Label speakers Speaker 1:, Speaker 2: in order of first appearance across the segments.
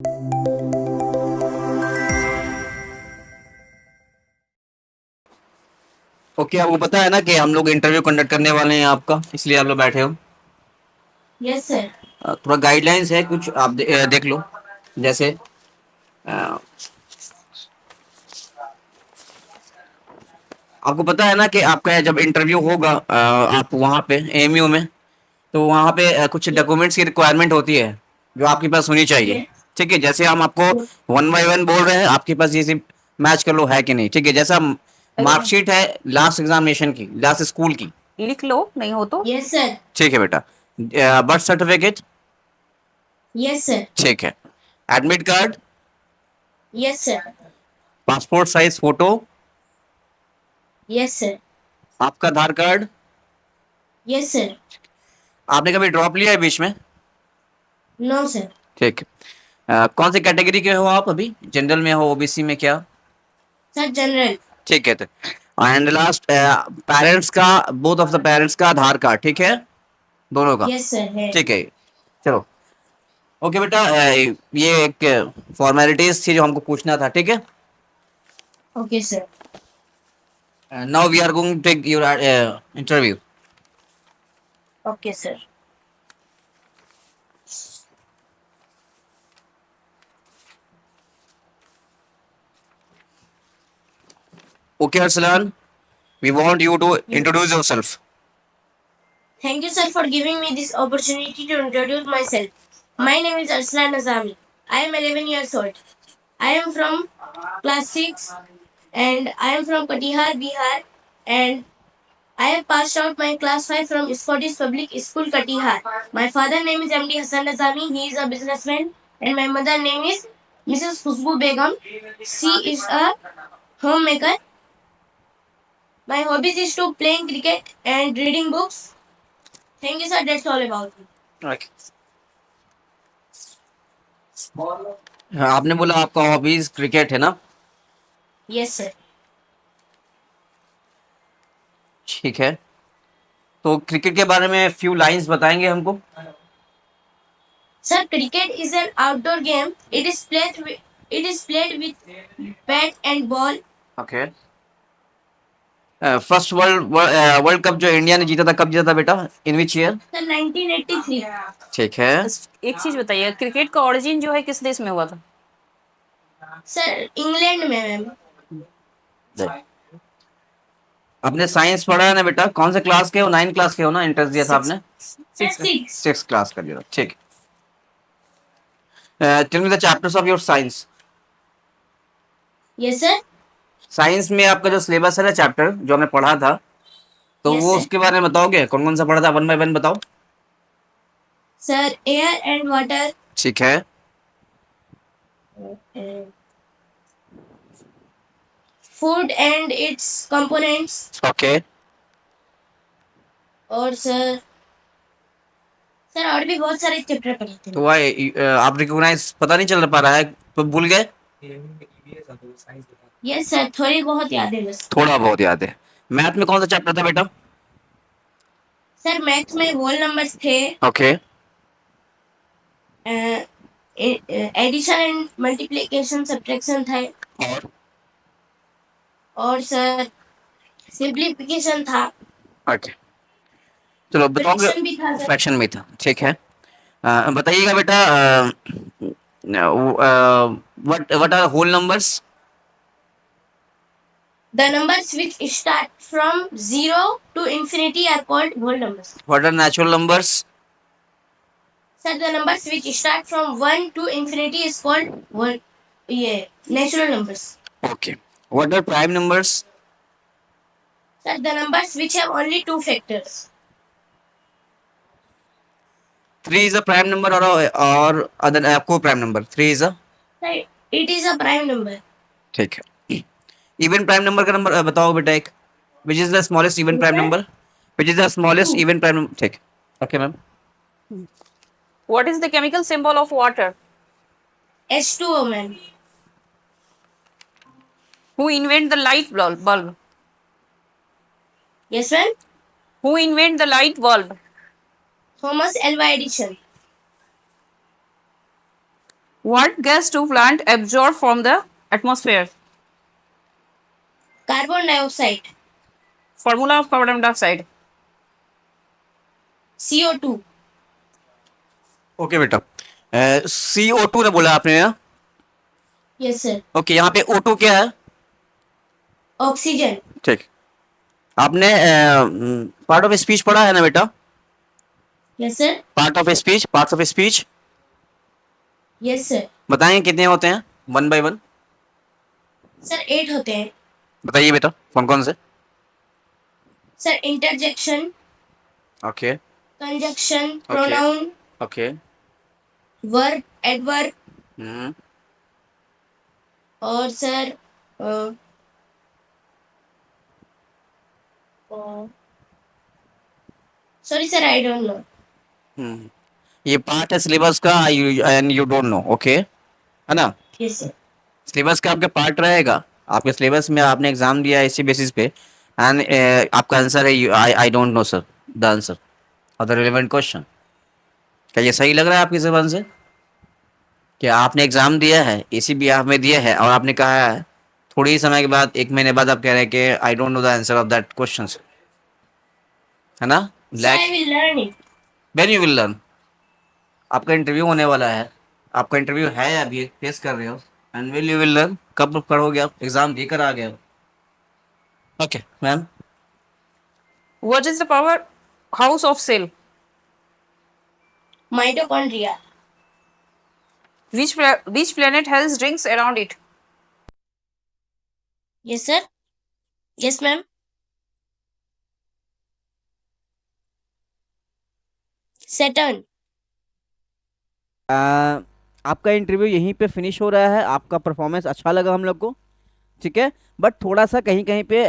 Speaker 1: Okay, आपको पता है ना कि हम लोग इंटरव्यू कंडक्ट करने वाले हैं आपका, इसलिए आप लोग बैठे हो।
Speaker 2: Yes sir.
Speaker 1: थोड़ा गाइडलाइंस है कुछ, आप देख लो। जैसे अ, आपको पता है ना कि आपका जब इंटरव्यू होगा, आप वहाँ पे एएमयू में, तो वहाँ पे कुछ डॉक्यूमेंट्स की रिक्वायरमेंट होती है जो आपके पास होनी चाहिए। ठीक है, जैसे हम आपको वन बाय वन बोल रहे हैं, आपके पास ये सिर्फ मैच कर लो है कि नहीं। ठीक है, जैसा मार्कशीट है लास्ट एग्जामिनेशन की, लास्ट स्कूल की,
Speaker 3: लिख लो, नहीं हो तो।
Speaker 2: Yes sir.
Speaker 1: ठीक है बेटा। Birth certificate,
Speaker 2: yes sir.
Speaker 1: ठीक है। Admit card,
Speaker 2: yes sir.
Speaker 1: Passport size photo,
Speaker 2: yes sir.
Speaker 1: आपका आधार कार्ड।
Speaker 2: Yes sir.
Speaker 1: आपने कभी ड्रॉप लिया है बीच में?
Speaker 2: No sir.
Speaker 1: ठीक है। कौन सी कैटेगरी के हो आप अभी? जनरल में हो, ओबीसी में, क्या?
Speaker 2: Sir general.
Speaker 1: ठीक है। तो एंड लास्ट, पेरेंट्स का, बोथ ऑफ द पेरेंट्स का आधार कार्ड, ठीक है, दोनों का।
Speaker 2: यस सर है।
Speaker 1: ठीक है, चलो। ओके बेटा, ये एक फॉर्मेलिटीज थी जो हमको पूछना था, ठीक है।
Speaker 2: Okay sir.
Speaker 1: Now we are going to take your interview.
Speaker 2: Okay sir.
Speaker 1: Okay Arsalan, we want you to introduce yourself.
Speaker 2: Thank you sir for giving me this opportunity to introduce myself. My name is Arslan Azami. I am 11 years old. I am from class 6 and I am from Katihar, Bihar, and I have passed out my class 5 from Scottish Public School, Katihar. My father name is MD Hassan Azami. He is a businessman, and my mother name is Mrs. Khushbu Begum. She is a homemaker. My hobbies is to playing cricket and reading books. Thank you sir. That's all about me.
Speaker 1: Okay. हाँ, आपने बोला आपका hobbies cricket है ना?
Speaker 2: Yes sir.
Speaker 1: ठीक है, तो cricket के बारे में फ्यू लाइंस बताएंगे हमको?
Speaker 2: Sir, cricket is an outdoor game. It is played with bat and ball.
Speaker 1: Okay. First world cup जो इंडिया ने जीता था, कब जीता था बेटा? इन विच ईयर?
Speaker 2: Sir, 1983.
Speaker 1: ठीक है।
Speaker 3: एक चीज बताइए, क्रिकेट का ओरिजिन जो है किस देश में हुआ था?
Speaker 2: सर इंग्लैंड में मैम।
Speaker 1: आपने साइंस पढ़ा है ना बेटा? कौन से क्लास के हो? 9 क्लास के हो ना? इंटरेस्ट दिया था आपने? 6 क्लास का दिया था, ठीक है। Tell me the chapters of your science.
Speaker 2: Yes sir.
Speaker 1: Science में आपका जो सिलेबस है ना, चैप्टर जो हमने पढ़ा था, तो
Speaker 2: Yes,
Speaker 1: वो
Speaker 2: sir.
Speaker 1: उसके बारे में बताओगे? कौन कौन सा पढ़ा था? वन बाय वन बताओ।
Speaker 2: सर एयर एंड वाटर,
Speaker 1: ठीक है।
Speaker 2: Food and it's components,
Speaker 1: okay.
Speaker 2: और सर और भी बहुत सारे चैप्टर पढ़े थे।
Speaker 1: तो वाई आप रिकॉग्नाइज पता नहीं चल पा रहा है, तो भूल गए?
Speaker 2: यस सर, थोड़ी बहुत याद है बस।
Speaker 1: थोड़ा बहुत याद है। मैथ में कौन सा चैप्टर था बेटा?
Speaker 2: सर मैथ में होल नंबर्स थे,
Speaker 1: okay.
Speaker 2: Addition and multiplication subtraction था, और सर सिंप्लीफिकेशन था।
Speaker 1: ओके, चलो बताओगे।
Speaker 2: फ्रैक्शन भी था सर।
Speaker 1: फ्रैक्शन भी था, ठीक है। बताइएगा बेटा, what are whole numbers?
Speaker 2: The numbers which start from 0 to infinity are called whole numbers.
Speaker 1: What are natural numbers?
Speaker 2: Sir, the numbers which start from 1 to infinity is called whole, natural numbers.
Speaker 1: Okay, what are prime numbers?
Speaker 2: Sir, the numbers which have only two factors.
Speaker 1: 3 is a prime number or other co-prime number? 3 is a,
Speaker 2: Sir, it is a prime number.
Speaker 1: ठीक है। Even prime number का number बताओ बेटा एक। Which is the smallest even prime number? Which is the smallest even prime number? ठीक, okay ma'am.
Speaker 3: What is the chemical symbol of water?
Speaker 2: H2O man.
Speaker 3: Who invent the light bulb?
Speaker 2: Yes ma'am.
Speaker 3: Who invent the light bulb?
Speaker 2: Thomas Alva Edison.
Speaker 3: What gas do plant absorb from the atmosphere?
Speaker 2: Carbon dioxide.
Speaker 3: Formula of carbon dioxide.
Speaker 2: CO2.
Speaker 1: Okay बेटा, CO2 ने बोला आपने ना?
Speaker 2: Yes, sir.
Speaker 1: Okay, यहाँ पे O2 क्या है?
Speaker 2: Oxygen.
Speaker 1: ठीक। आपने पार्ट ऑफ स्पीच पढ़ा है ना बेटा?
Speaker 2: Yes, sir.
Speaker 1: Part of speech, parts of speech
Speaker 2: Yes, sir.
Speaker 1: बताएंगे कितने होते हैं, वन बाय वन?
Speaker 2: Sir, 8 होते हैं.
Speaker 1: बताइए बेटा, कौन कौन से?
Speaker 2: Sir, interjection,
Speaker 1: okay
Speaker 2: conjunction,
Speaker 1: Okay.
Speaker 2: pronoun,
Speaker 1: okay.
Speaker 2: verb, adverb,
Speaker 1: हम्म,
Speaker 2: और sir, sorry sir, I don't know.
Speaker 1: ये पार्ट है सिलेबस का and you don't know, okay, है ना?
Speaker 2: Yes, sir.
Speaker 1: सिलेबस का आपके पार्ट रहेगा, आपके सिलेबस में आपने एग्जाम दिया है इसी बेसिस पे, एंड आपका आंसर है आई don't no sir, the answer और द रिलेवेंट क्वेश्चन। क्या ये सही लग रहा है आपकी जबान से? क्या आपने एग्जाम दिया है, इसी बिहाफ में दिया है, और आपने कहा है थोड़ी ही समय के बाद, 1 महीने बाद आप कह रहे हैं कि आई don't know the answer of that question, है ना?
Speaker 2: So I will learn it.
Speaker 1: When you will learn? आपका इंटरव्यू होने वाला है, आपका इंटरव्यू है अभी, फेस कर रहे हो, and will you will learn, कब पढ़ोगे आप? एग्जाम देकर आ गए हो। Okay ma'am.
Speaker 3: What is the powerhouse of cell?
Speaker 2: Mitochondria.
Speaker 3: Which planet has rings around it?
Speaker 2: Yes, sir. Yes, ma'am. Saturn.
Speaker 4: आपका इंटरव्यू यहीं पे फिनिश हो रहा है। आपका परफॉर्मेंस अच्छा लगा हम लोग को, ठीक है, बट थोड़ा सा कहीं कहीं पे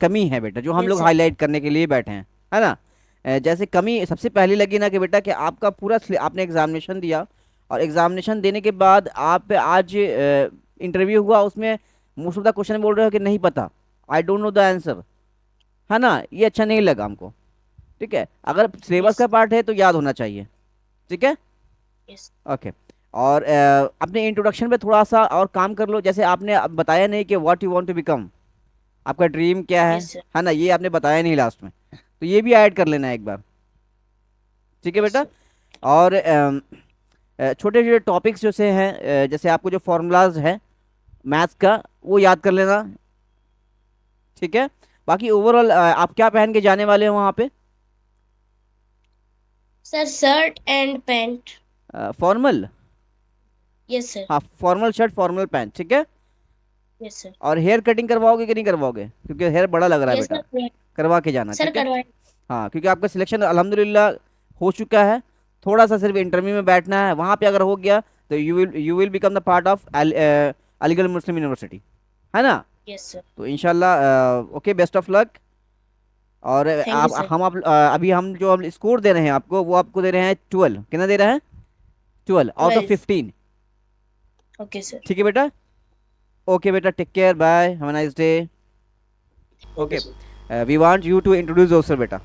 Speaker 4: कमी है बेटा, जो हम
Speaker 2: Yes,
Speaker 4: लोग
Speaker 2: sir.
Speaker 4: हाईलाइट करने के लिए बैठे हैं, है ना? जैसे कमी सबसे पहली लगी ना कि बेटा कि आपका पूरा आपने एग्जामिनेशन दिया, और एग्जामिनेशन देने के बाद आप आज इंटरव्यू हुआ, उसमें मोस्ट ऑफ द क्वेश्चन बोल रहे हो कि नहीं पता, आई डोंट नो द आंसर, है ना? ये अच्छा नहीं लगा हमको, ठीक है? अगर सिलेबस
Speaker 2: Yes.
Speaker 4: का पार्ट है तो याद होना चाहिए, ठीक है?
Speaker 2: Yes.
Speaker 4: ओके। और अपने इंट्रोडक्शन पे थोड़ा सा और काम कर लो। जैसे आपने अब बताया नहीं कि what you want to become, आपका ड्रीम क्या है
Speaker 2: Yes, sir.
Speaker 4: है ना? ये आपने बताया नहीं लास्ट में, तो ये भी ऐड कर लेना एक बार, ठीक है
Speaker 2: Yes,
Speaker 4: बेटा?
Speaker 2: sir.
Speaker 4: और छोटे छोटे टॉपिक्स जो से हैं, जैसे आपको जो फॉर्मूलाज है मैथ्स का, वो याद कर लेना, ठीक है? बाकी ओवरऑल आप क्या पहन के जाने वाले हो वहाँ पे?
Speaker 2: Sir, shirt and pant.
Speaker 4: Formal?
Speaker 2: Yes, sir.
Speaker 4: हाँ, फॉर्मल शर्ट फॉर्मल पैंट, ठीक है?
Speaker 2: Yes, sir.
Speaker 4: और हेयर कटिंग करवाओगे कि नहीं करवाओगे? क्योंकि हेयर बड़ा लग रहा है
Speaker 2: Yes,
Speaker 4: बेटा,
Speaker 2: sir.
Speaker 4: करवा के जाना,
Speaker 2: Sir,
Speaker 4: ठीक है?
Speaker 2: करवाएं.
Speaker 4: हाँ, क्योंकि आपका सिलेक्शन अल्हम्दुलिल्लाह हो चुका है, थोड़ा सा सिर्फ इंटरव्यू में बैठना है, वहाँ पे अगर हो गया तो you will become the part of Aligarh Muslim university, है ना?
Speaker 2: Yes, sir.
Speaker 4: तो इंशाल्लाह ओके, बेस्ट ऑफ लक। और
Speaker 2: Thank you,
Speaker 4: आप
Speaker 2: sir.
Speaker 4: हम आप अभी हम जो हम स्कोर दे रहे हैं आपको, वो आपको दे रहे हैं 12, कितना दे रहे हैं? 12 आउट ऑफ
Speaker 2: 12.
Speaker 4: 15,
Speaker 2: Okay, sir.
Speaker 4: ठीक है बेटा? ओके बेटा, take care, bye, have a nice day.
Speaker 5: Okay,
Speaker 4: Okay.
Speaker 5: sir.
Speaker 4: We want you to introduce yourself बेटा।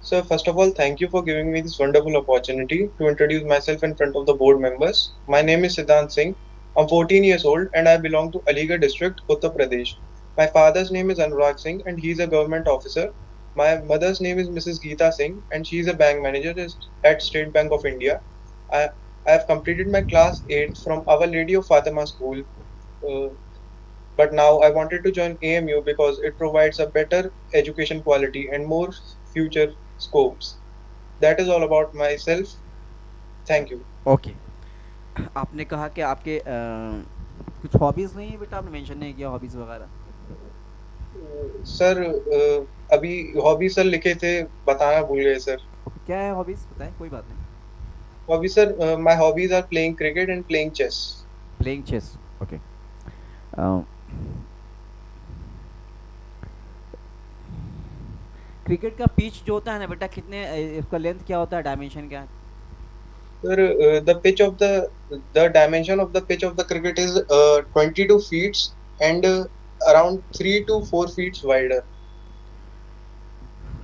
Speaker 5: Sir, first of all, thank you for giving me this wonderful opportunity to introduce myself in front of the board members. My name is Siddhant Singh. I'm 14 years old and I belong to Aligarh district, Uttar Pradesh. My father's name is Anurag Singh and he's a government officer. My mother's name is Mrs. Geeta Singh and she's a bank manager at State Bank of India. I, I have completed my class 8 from Our Lady of Fatima School. Uh, but now I wanted to join AMU because it provides a better education quality and more future scopes. That is all about myself. Thank you.
Speaker 4: Okay. आपने कहा कि आपके कुछ hobbies नहीं है बेटा, आपने mention नहीं किया हॉबीज़ वगैरह।
Speaker 5: सर अभी हॉबी सर लिखे थे, बताना भूल गए सर।
Speaker 4: क्या है हॉबीज़, बताएं, कोई बात नहीं।
Speaker 5: Hobby sir, my hobbies are playing cricket and playing chess.
Speaker 4: Playing chess, okay. Cricket का पिच जो होता है ना बेटा, कितने इसका लेंथ क्या होता है, डायमेंशन क्या है?
Speaker 5: Sir, the dimension of the pitch of the cricket is 22 feet and around 3 to 4 feet wider.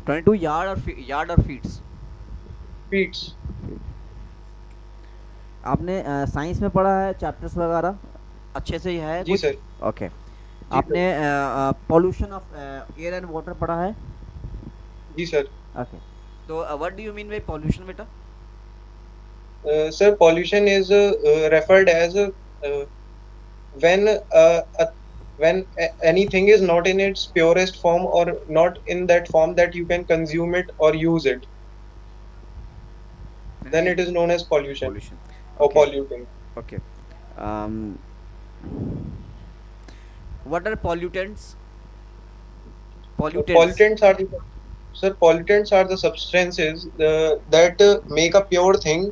Speaker 4: 22 yard और फीट्स?
Speaker 5: Feet.
Speaker 4: आपने साइंस में पढ़ा है चैप्टर्स वगैरह अच्छे से ही है
Speaker 5: जी
Speaker 4: कुछ?
Speaker 5: सर।
Speaker 4: ओके।
Speaker 5: जी
Speaker 4: आपने pollution of air and water पढ़ा है?
Speaker 5: जी सर।
Speaker 4: ओके। तो what do you mean bye pollution बेटा?
Speaker 5: Sir, pollution is referred as when anything is not in its purest form or not in that form that you can consume it or use it, then it is known as pollution
Speaker 4: pollution.
Speaker 5: or
Speaker 4: Okay.
Speaker 5: polluting.
Speaker 4: Okay. Um, what are pollutants? Pollutants.
Speaker 5: Pollutants are the Sir, pollutants are the substances that make a pure thing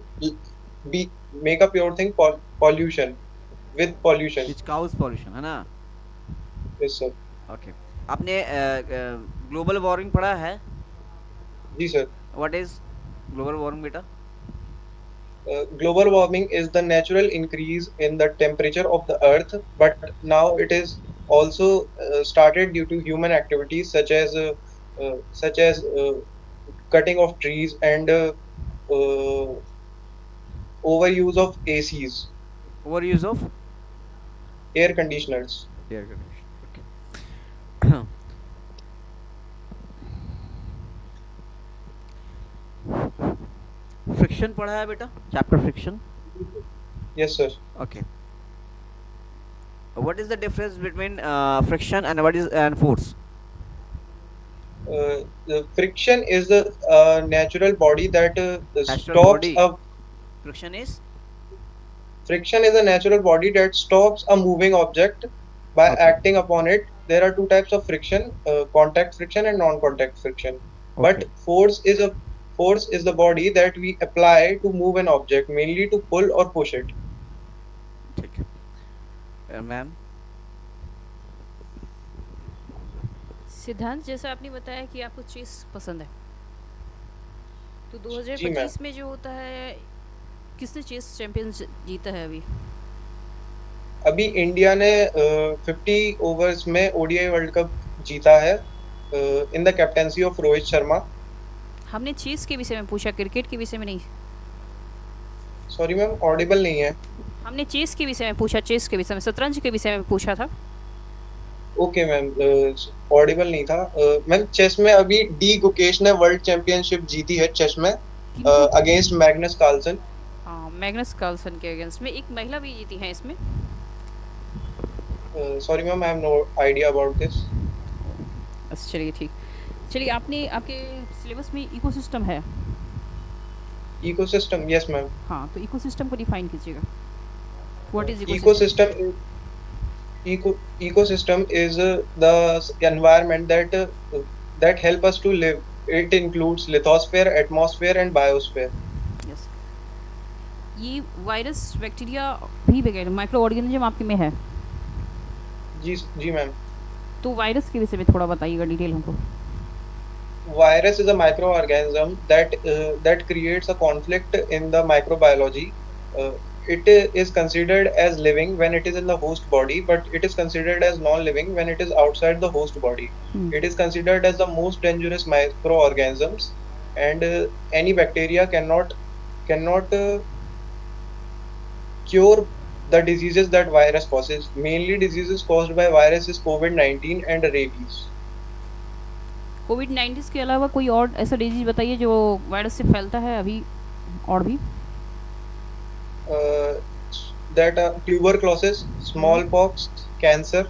Speaker 5: be make a pure thing pollution with pollution.
Speaker 4: Which cause pollution, है ना?
Speaker 5: Yes, sir.
Speaker 4: Okay. आपने global warming पढ़ा है?
Speaker 5: जी sir.
Speaker 4: What is global warming बेटा?
Speaker 5: Global warming is the natural increase in the temperature of the earth, but now it is also started due to human activities such as cutting of trees and uh, overuse of ACs,
Speaker 4: over use of
Speaker 5: air conditioners.
Speaker 4: Air condition. Okay. Friction पढ़ा है बेटा? Chapter friction.
Speaker 5: Yes, sir.
Speaker 4: Okay. What is the difference between friction and what is and force?
Speaker 5: The friction is the natural body that
Speaker 4: Natural
Speaker 5: stops
Speaker 4: body.
Speaker 5: a
Speaker 4: friction is
Speaker 5: friction is a natural body that stops a moving object by
Speaker 4: Okay.
Speaker 5: acting upon it. There are two types of friction: contact friction and non-contact friction. But
Speaker 4: Okay.
Speaker 5: force is the body that we apply to move an object, mainly to pull or push it.
Speaker 4: ठीक है। Ma'am?
Speaker 3: सिद्धांत, जैसा आपने बताया कि आपको chess पसंद है, तो
Speaker 5: जी, मैम।
Speaker 3: 2025 में जो होता है, किसने चेस चैंपियन जीता है अभी?
Speaker 5: अभी इंडिया ने 50 ओवर्स में ओडीआई वर्ल्ड कप जीता है in the captaincy of Rohit Sharma.
Speaker 3: हमने चेस के विषय में पूछा, क्रिकेट के विषय में नहीं।
Speaker 5: सॉरी मैम, ऑडिबल नहीं है।
Speaker 3: हमने चेस के विषय में पूछा, चेस के विषय में, शतरंज के विषय में पूछा था।
Speaker 5: ओके मैम, ऑडिबल नहीं था। मैम, चेस में अभी डी गुकेश ने वर्ल्ड चैंपियनशिप जीती है चेस में अगेंस्ट मैग्नस कार्लसन।
Speaker 3: हाँ, मैग्नस कार्लसन के अगेंस्ट में एक महिला भी जीती है इसमें।
Speaker 5: Sorry ma'am, I have no idea about this.
Speaker 3: अच्छा, चलिए ठीक। चलिए, आपने आपके सिलेबस में इकोसिस्टम है।
Speaker 5: Ecosystem, yes ma'am.
Speaker 3: हाँ, तो इकोसिस्टम को डिफाइन कीजिएगा। What is
Speaker 5: Ecosystem ecosystem is the environment that help us to live. It includes lithosphere, atmosphere, and biosphere.
Speaker 3: Yes. ये वायरस, बैक्टीरिया भी वगैरह माइक्रो ऑर्गेनिज्म आपके में है।
Speaker 5: जी मैम।
Speaker 3: तो वायरस के विषय में थोड़ा बताइएगा डिटेल हमको।
Speaker 5: Virus is a microorganism that creates a conflict in the microbiology. It is considered as living when it is in the host body, but it is considered as non-living when it is outside the host body. It is considered as the most dangerous microorganisms, and any bacteria cannot cure the diseases that virus causes. Mainly diseases caused by virus is COVID-19 and rabies.
Speaker 3: कोविड-19 के अलावा कोई और ऐसा disease बताइए जो virus से फैलता है अभी और भी।
Speaker 5: That are tuberculosis, smallpox, cancer.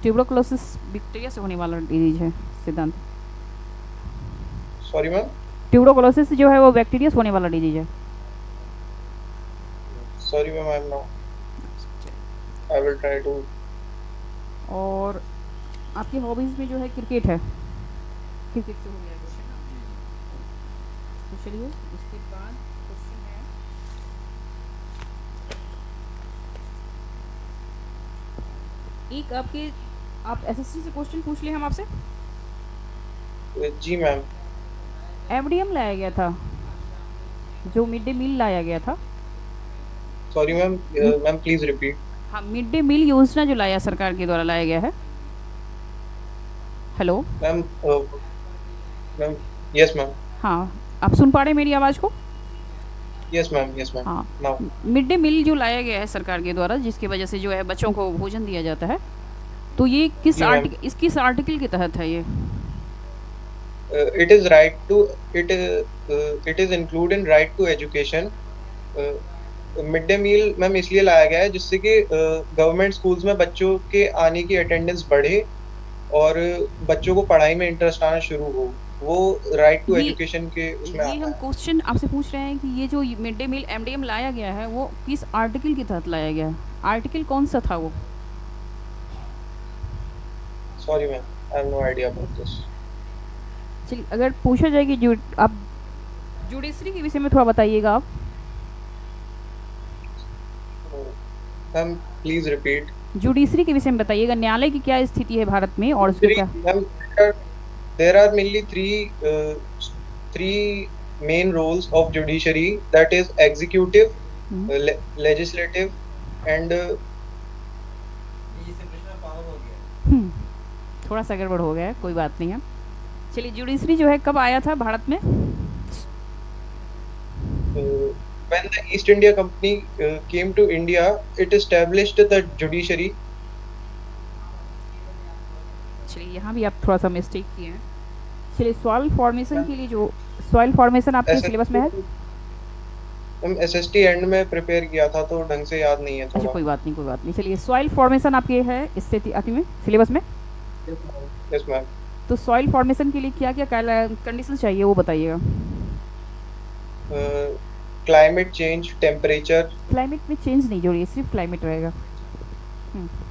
Speaker 3: Tuberculosis bacteria से होने वाला डिजीज है सिद्धांत।
Speaker 5: Sorry ma'am.
Speaker 3: ट्यूबरकुलोसिस जो है वो बैक्टीरिया से होने वाला डिजीज है।
Speaker 5: Sorry ma'am, I am not. I will try to.
Speaker 3: और आपकी हॉबीज में जो है क्रिकेट है, क्रिकेट से हो गया क्वेश्चन। तो चलिए, इसके बाद क्वेश्चन है, एक आप एसएससी से क्वेश्चन पूछ लिए हम आपसे।
Speaker 5: जी मैम।
Speaker 3: एमडीएम लाया गया था, जो मिड डे मील लाया गया था।
Speaker 5: Sorry ma'am, ma'am please repeat.
Speaker 3: हाँ, मिड डे मील योजना जो लाया सरकार के द्वारा लाया गया है। Hello
Speaker 5: ma'am, ma'am, yes ma'am.
Speaker 3: हाँ, आप सुन पा रहे हैं मेरी आवाज़ को?
Speaker 5: Yes, ma'am. Yes, ma'am.
Speaker 3: हाँ,
Speaker 5: Now,
Speaker 3: मिड डे मील जो लाया गया है सरकार के द्वारा, जिसकी वजह से जो है बच्चों को भोजन दिया जाता है, तो ये किस
Speaker 5: जी मैम,
Speaker 3: आर्टिकल, इस किस आर्टिकल के तहत है ये?
Speaker 5: it is right to it is included in right to education. Mid day meal ma'am इसलिए लाया गया है जिससे कि गवर्नमेंट स्कूल्स में बच्चों के आने की अटेंडेंस बढ़े और बच्चों को पढ़ाई में इंटरेस्ट आना शुरू हो। वो राइट टू
Speaker 3: ये
Speaker 5: एजुकेशन के उसमें
Speaker 3: ये
Speaker 5: आता
Speaker 3: हम
Speaker 5: है।
Speaker 3: क्वेश्चन आपसे पूछ रहे हैं कि ये जो मिड डे मील एमडीएम लाया गया है, वो किस आर्टिकल के तहत लाया गया है? आर्टिकल कौन सा था वो?
Speaker 5: Sorry ma'am, I have no idea about this.
Speaker 3: चलिए, अगर पूछा जाए कि आप जुडिशरी के विषय में थोड़ा बताइएगा आप।
Speaker 5: Ma'am please repeat.
Speaker 3: जुडिशरी के विषय में बताइएगा, न्यायालय की क्या स्थिति है भारत में और उसका क्या?
Speaker 5: Ma'am there are mainly three main roles of judiciary, that is executive, legislative and
Speaker 3: हम्म, थोड़ा सा गड़बड़ हो गया है, कोई बात नहीं है। चलिए, जुडिशरी जो है कब आया था भारत में?
Speaker 5: when the East India Company came to India, it established the judiciary.
Speaker 3: चलिए, यहाँ भी आप थोड़ा सा मिस्टेक किए हैं। चलिए, सॉइल फॉर्मेशन के लिए जो सॉइल फॉर्मेशन आपके सिलेबस में है?
Speaker 5: हम एसएसटी एंड में प्रिपेयर किया था तो ढंग से याद नहीं है
Speaker 3: अच्छा,
Speaker 5: थोड़ा।
Speaker 3: कोई बात नहीं, कोई बात नहीं। चलिए, सॉइल फॉर्मेशन आपके है इससे आती में सिलेबस में?
Speaker 5: Yes ma'am.
Speaker 3: तो सॉइल फॉर्मेशन के लिए क्या क्या कंडीशन चाहिए वो बताइएगा।
Speaker 5: Climate change, temperature.
Speaker 3: क्लाइमेट में चेंज नहीं जोड़िए, सिर्फ क्लाइमेट रहेगा।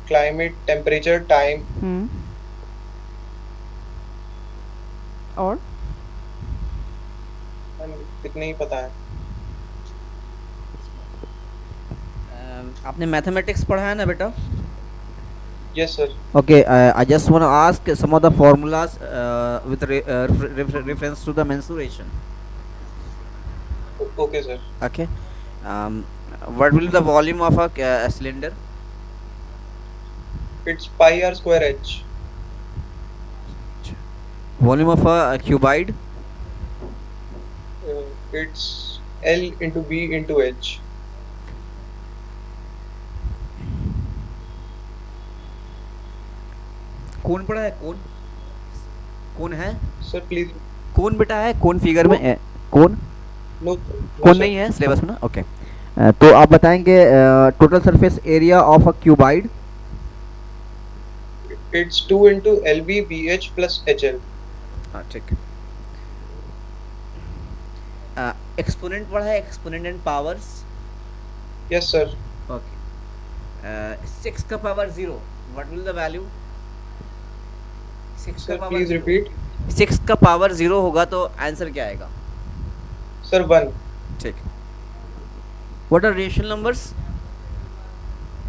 Speaker 5: Climate, temperature, time.
Speaker 3: और
Speaker 5: इतने ही पता है।
Speaker 4: आपने मैथमेटिक्स पढ़ा है ना बेटा?
Speaker 5: Yes sir.
Speaker 4: Okay, I just want to ask some of the formulas with reference to the mensuration.
Speaker 5: Okay sir.
Speaker 4: Okay. What will be the volume of a cylinder?
Speaker 5: It's pi R square H.
Speaker 4: Volume of a cuboid?
Speaker 5: It's L into B into H.
Speaker 4: कौन पढ़ा है? कौन कौन है?
Speaker 5: Sir please.
Speaker 4: कौन बेटा है? कौन फिगर में है? कौन
Speaker 5: नो
Speaker 4: कौन नहीं है सिलेबस में ना? ओके। तो आप बताएंगे total surface area of a cuboid?
Speaker 5: It's 2 into L B B H plus H L.
Speaker 4: हाँ, ठीक। एक्सपोनेंट पढ़ा है? Exponent and powers?
Speaker 5: Yes sir.
Speaker 4: Okay. 6 का power 0, what will the value? 6 का
Speaker 5: सर
Speaker 4: पावर
Speaker 5: प्लीज
Speaker 4: 0।
Speaker 5: रिपीट।
Speaker 4: 6 का power 0 होगा तो answer क्या आएगा?
Speaker 5: सर 1।
Speaker 4: ठीक। What are rational numbers?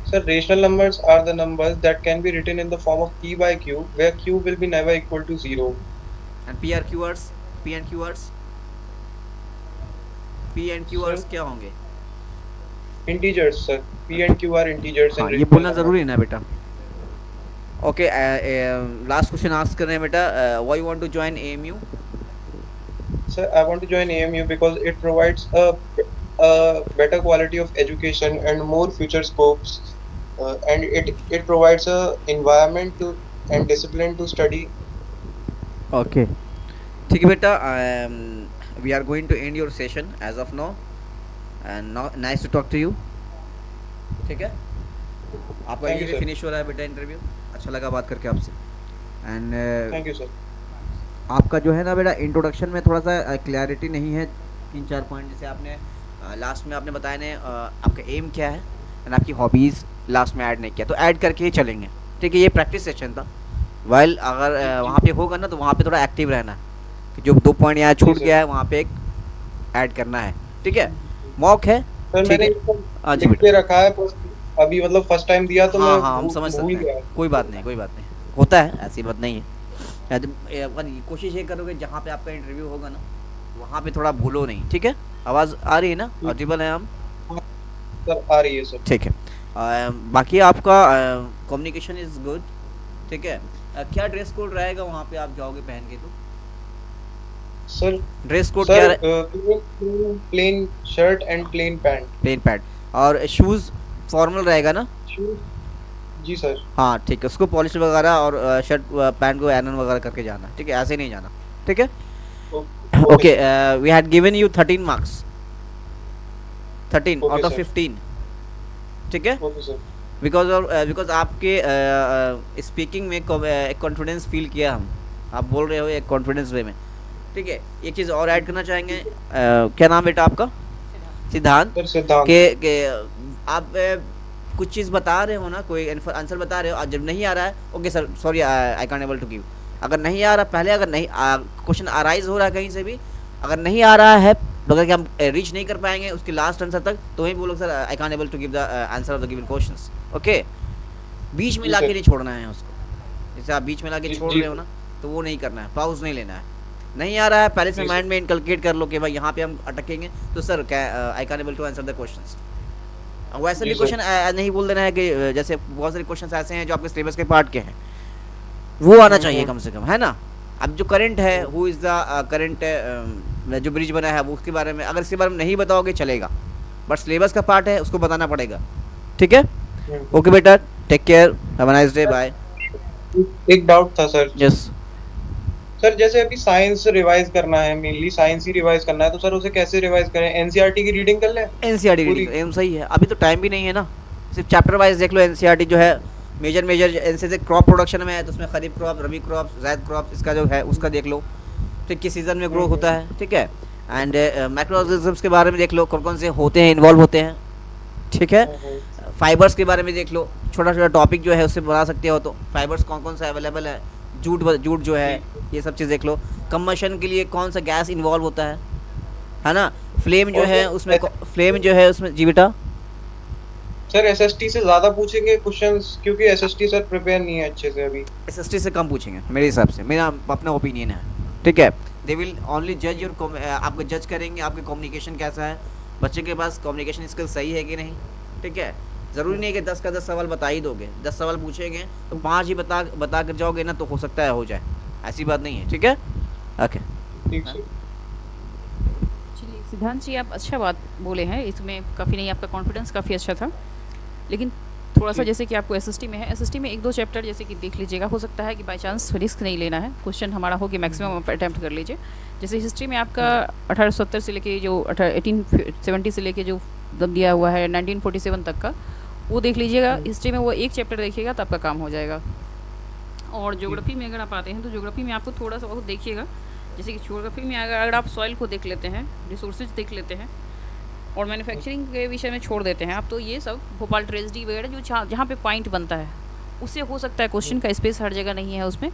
Speaker 5: Sir, rational numbers are the numbers that can be written in the form of p by q, where q will be never equal to 0.
Speaker 4: And P are Q are? P and Q are? P and Q are क्या होंगे?
Speaker 5: Integers, sir. p and q are integers.
Speaker 4: हाँ,
Speaker 5: and
Speaker 4: ये
Speaker 5: rational
Speaker 4: बोलना
Speaker 5: numbers.
Speaker 4: जरूरी है ना बेटा? Okay, last question ask कर रहे हैं बेटा। Why you want to join AMU?
Speaker 5: Sir, I want to join AMU because it provides a better quality of education and more future scopes, and it provides a environment to and discipline to study.
Speaker 4: Okay, ठीक है बेटा। We are going to end your session as of now and nice to talk to you. ठीक है, आपका
Speaker 5: Thank you,
Speaker 4: ये
Speaker 5: sir.
Speaker 4: Finish हो रहा है बेटा इंटरव्यू। अच्छा लगा बात करके आपसे। And
Speaker 5: Thank you, sir.
Speaker 4: आपका जो है ना बेटा इंट्रोडक्शन में थोड़ा सा क्लैरिटी नहीं है, 3-4 पॉइंट जैसे आपने लास्ट में आपने बताया ने आपका एम क्या है एंड आपकी हॉबीज़ लास्ट में ऐड नहीं किया, तो ऐड करके ही चलेंगे। ठीक है, ये प्रैक्टिस सेशन था। वाइल अगर वहाँ पे होगा ना तो वहाँ पे थोड़ा एक्टिव रहना है कि जो 2 पॉइंट यहाँ छूट
Speaker 5: जी,
Speaker 4: गया है वहाँ पे एक ऐड करना है। ठीक है, मॉक है।
Speaker 5: Sir,
Speaker 4: ठीक
Speaker 5: मैंने
Speaker 4: है,
Speaker 5: इसको
Speaker 4: हाँ जी
Speaker 5: लिख
Speaker 4: बेटा।
Speaker 5: के रखा है, बस अभी मतलब फर्स्ट टाइम दिया तो
Speaker 4: हाँ
Speaker 5: मैं
Speaker 4: हाँ, हम समझ
Speaker 5: भूल
Speaker 4: सकते
Speaker 5: गया।
Speaker 4: हैं, कोई बात नहीं, कोई बात नहीं, होता है, ऐसी बात नहीं है। पर कोशिश ये करोगे जहाँ पे आपका इंटरव्यू होगा ना वहाँ पे थोड़ा भूलो नहीं। ठीक है, आवाज़ आ रही है ना? ऑडिबल है हम?
Speaker 5: सर आ रही है सर।
Speaker 4: ठीक है। बाकी आपका कम्युनिकेशन इज़ गुड। ठीक है। क्या ड्रेस कोड रहेगा वहाँ पे आप जाओगे पहन के? तो
Speaker 5: सर
Speaker 4: ड्रेस कोड क्या
Speaker 5: सर
Speaker 4: है?
Speaker 5: Plain shirt and plain pant.
Speaker 4: Plain pant. और शूज़ फॉर्मल रहेगा ना?
Speaker 5: जी सर।
Speaker 4: हाँ ठीक है, उसको पॉलिश वगैरह और शर्ट पैंट को आयरन वगैरह करके जाना, ठीक है, ऐसे नहीं जाना, ठीक है।
Speaker 5: Okay
Speaker 4: okay,
Speaker 5: sir.
Speaker 4: We had given you 13 marks, 13
Speaker 5: okay
Speaker 4: out of
Speaker 5: sir.
Speaker 4: 15, ठीक है।
Speaker 5: Okay sir.
Speaker 4: बिकॉज आपके स्पीकिंग में एक कॉन्फिडेंस फील किया हम, आप बोल रहे हो एक कॉन्फिडेंस वे में, ठीक है। एक चीज़ और ऐड करना चाहेंगे, क्या नाम बेटा आपका? सिद्धांत।
Speaker 5: सर सिद्धांत।
Speaker 4: के आप कुछ चीज़ बता रहे हो ना, कोई आंसर बता रहे हो, और जब नहीं आ रहा है, okay sir sorry I can able to give, अगर नहीं आ रहा पहले, अगर नहीं क्वेश्चन अराइज हो रहा है कहीं से भी, अगर नहीं आ रहा है, अगर कि हम रीच नहीं कर पाएंगे उसके लास्ट आंसर तक, तो वहीं बोलो sir I can able to give the answer of the given questions, okay. बीच में
Speaker 5: जी
Speaker 4: लाके
Speaker 5: सर।
Speaker 4: नहीं छोड़ना है उसको, जैसे आप बीच में लाके
Speaker 5: जी
Speaker 4: छोड़
Speaker 5: जी
Speaker 4: रहे हो ना, तो वो नहीं करना है, पाउज नहीं लेना है। नहीं आ रहा है पहले से
Speaker 5: जी
Speaker 4: माइंड
Speaker 5: सर।
Speaker 4: में इनकलकेट कर लो कि भाई यहाँ पे हम अटकेंगे, तो sir I can able to answer the questions. वैसे
Speaker 5: जी
Speaker 4: भी
Speaker 5: सर।
Speaker 4: क्वेश्चन नहीं बोल देना है कि जैसे बहुत सारे क्वेश्चंस ऐसे हैं जो आपके सिलेबस के पार्ट के हैं, वो आना चाहिए
Speaker 5: हम्म।
Speaker 4: कम से कम, है ना। अब जो करंट है, हु इज़ द करंट जो ब्रिज बना है, वो उसके बारे में, अगर इसके बारे में नहीं बताओगे चलेगा, बट सिलेबस का पार्ट है, उसको बताना पड़ेगा, ठीक है।
Speaker 5: हम्म।
Speaker 4: ओके बेटा, take care, have a nice day, bye.
Speaker 5: एक डाउट था सर।
Speaker 4: यस।
Speaker 5: सर जैसे अभी साइंस रिवाइज करना है, मेनली साइंस ही रिवाइज करना है, तो सर उसे कैसे रिवाइज करें? एनसीईआरटी की रीडिंग कर लें
Speaker 4: एनसीईआरटी
Speaker 5: पूरी?
Speaker 4: रीडिंग एम सही है, अभी तो टाइम भी नहीं है ना, सिर्फ चैप्टर वाइज देख लो। एनसीईआरटी जो है मेजर जैसे क्रॉप प्रोडक्शन में है, तो उसमें खरीफ क्रॉप, रबी क्रॉप, ज़ैद क्रॉप, इसका जो है उसका देख लो, ठीक, किस सीज़न में ग्रो होता है, ठीक है। एंड माइक्रोऑर्गेनिज्म्स के बारे में देख लो, कौन कौन से होते हैं, इन्वॉल्व होते हैं, ठीक है। फाइबर्स के बारे में देख लो, छोटा छोटा टॉपिक जो है उससे बना सकते हो, तो फाइबर्स कौन कौन सा अवेलेबल है, जूट जो है, ये सब चीज़ देख लो। कंबशन के लिए कौन सा गैस इन्वॉल्व होता है ना। फ्लेम जो
Speaker 5: और
Speaker 4: है
Speaker 5: सर
Speaker 4: उसमें, फ्लेम जो है उसमें, जी बेटा।
Speaker 5: सर एसएसटी से ज्यादा पूछेंगे क्वेश्चंस, क्योंकि एसएसटी सर प्रिपेयर नहीं है अच्छे से अभी।
Speaker 4: एसएसटी से कम पूछेंगे मेरे हिसाब से, मेरा अपना ओपिनियन है, ठीक है। दे विल ओनली जज योर, आपको जज करेंगे आपके कम्युनिकेशन कैसा है, बच्चे के पास कम्युनिकेशन स्किल सही है कि नहीं, ठीक है। ज़रूरी नहीं है कि 10 का 10 सवाल बता ही दोगे, 10 सवाल पूछेंगे तो 5 ही बता कर जाओगे ना, तो हो सकता है हो जाए, ऐसी बात नहीं है, ठीक है, ओके।
Speaker 5: ठीक सर।
Speaker 3: चलिए सिद्धांत जी, आप अच्छा बात बोले हैं, इसमें काफ़ी नहीं, आपका कॉन्फिडेंस काफ़ी अच्छा था, लेकिन थोड़ा सा जैसे कि आपको एसएसटी में है, एसएसटी में 1-2 चैप्टर जैसे कि देख लीजिएगा, हो सकता है कि बाय चांस रिस्क नहीं लेना है, क्वेश्चन हमारा हो कि मैक्सिमम आप अटैम्प्ट कर लीजिए। जैसे हिस्ट्री में आपका 1870 से लेके जो 1870 से लेके जो दब दिया हुआ है 1947 तक का, वो देख लीजिएगा। हिस्ट्री में वो एक चैप्टर देखिएगा तो आपका काम हो जाएगा। और ज्योग्राफी में अगर आप आते हैं तो ज्योग्राफी में आपको थोड़ा सा बहुत देखिएगा, जैसे कि ज्योग्राफी में अगर आप सॉइल को देख लेते हैं, रिसोर्सेज देख लेते हैं, और मैन्युफैक्चरिंग के विषय में छोड़ देते हैं आप, तो ये सब भोपाल ट्रेजेडी वगैरह जो जहाँ पे पॉइंट बनता है, उससे हो सकता है क्वेश्चन का स्पेस हर जगह नहीं है, उसमें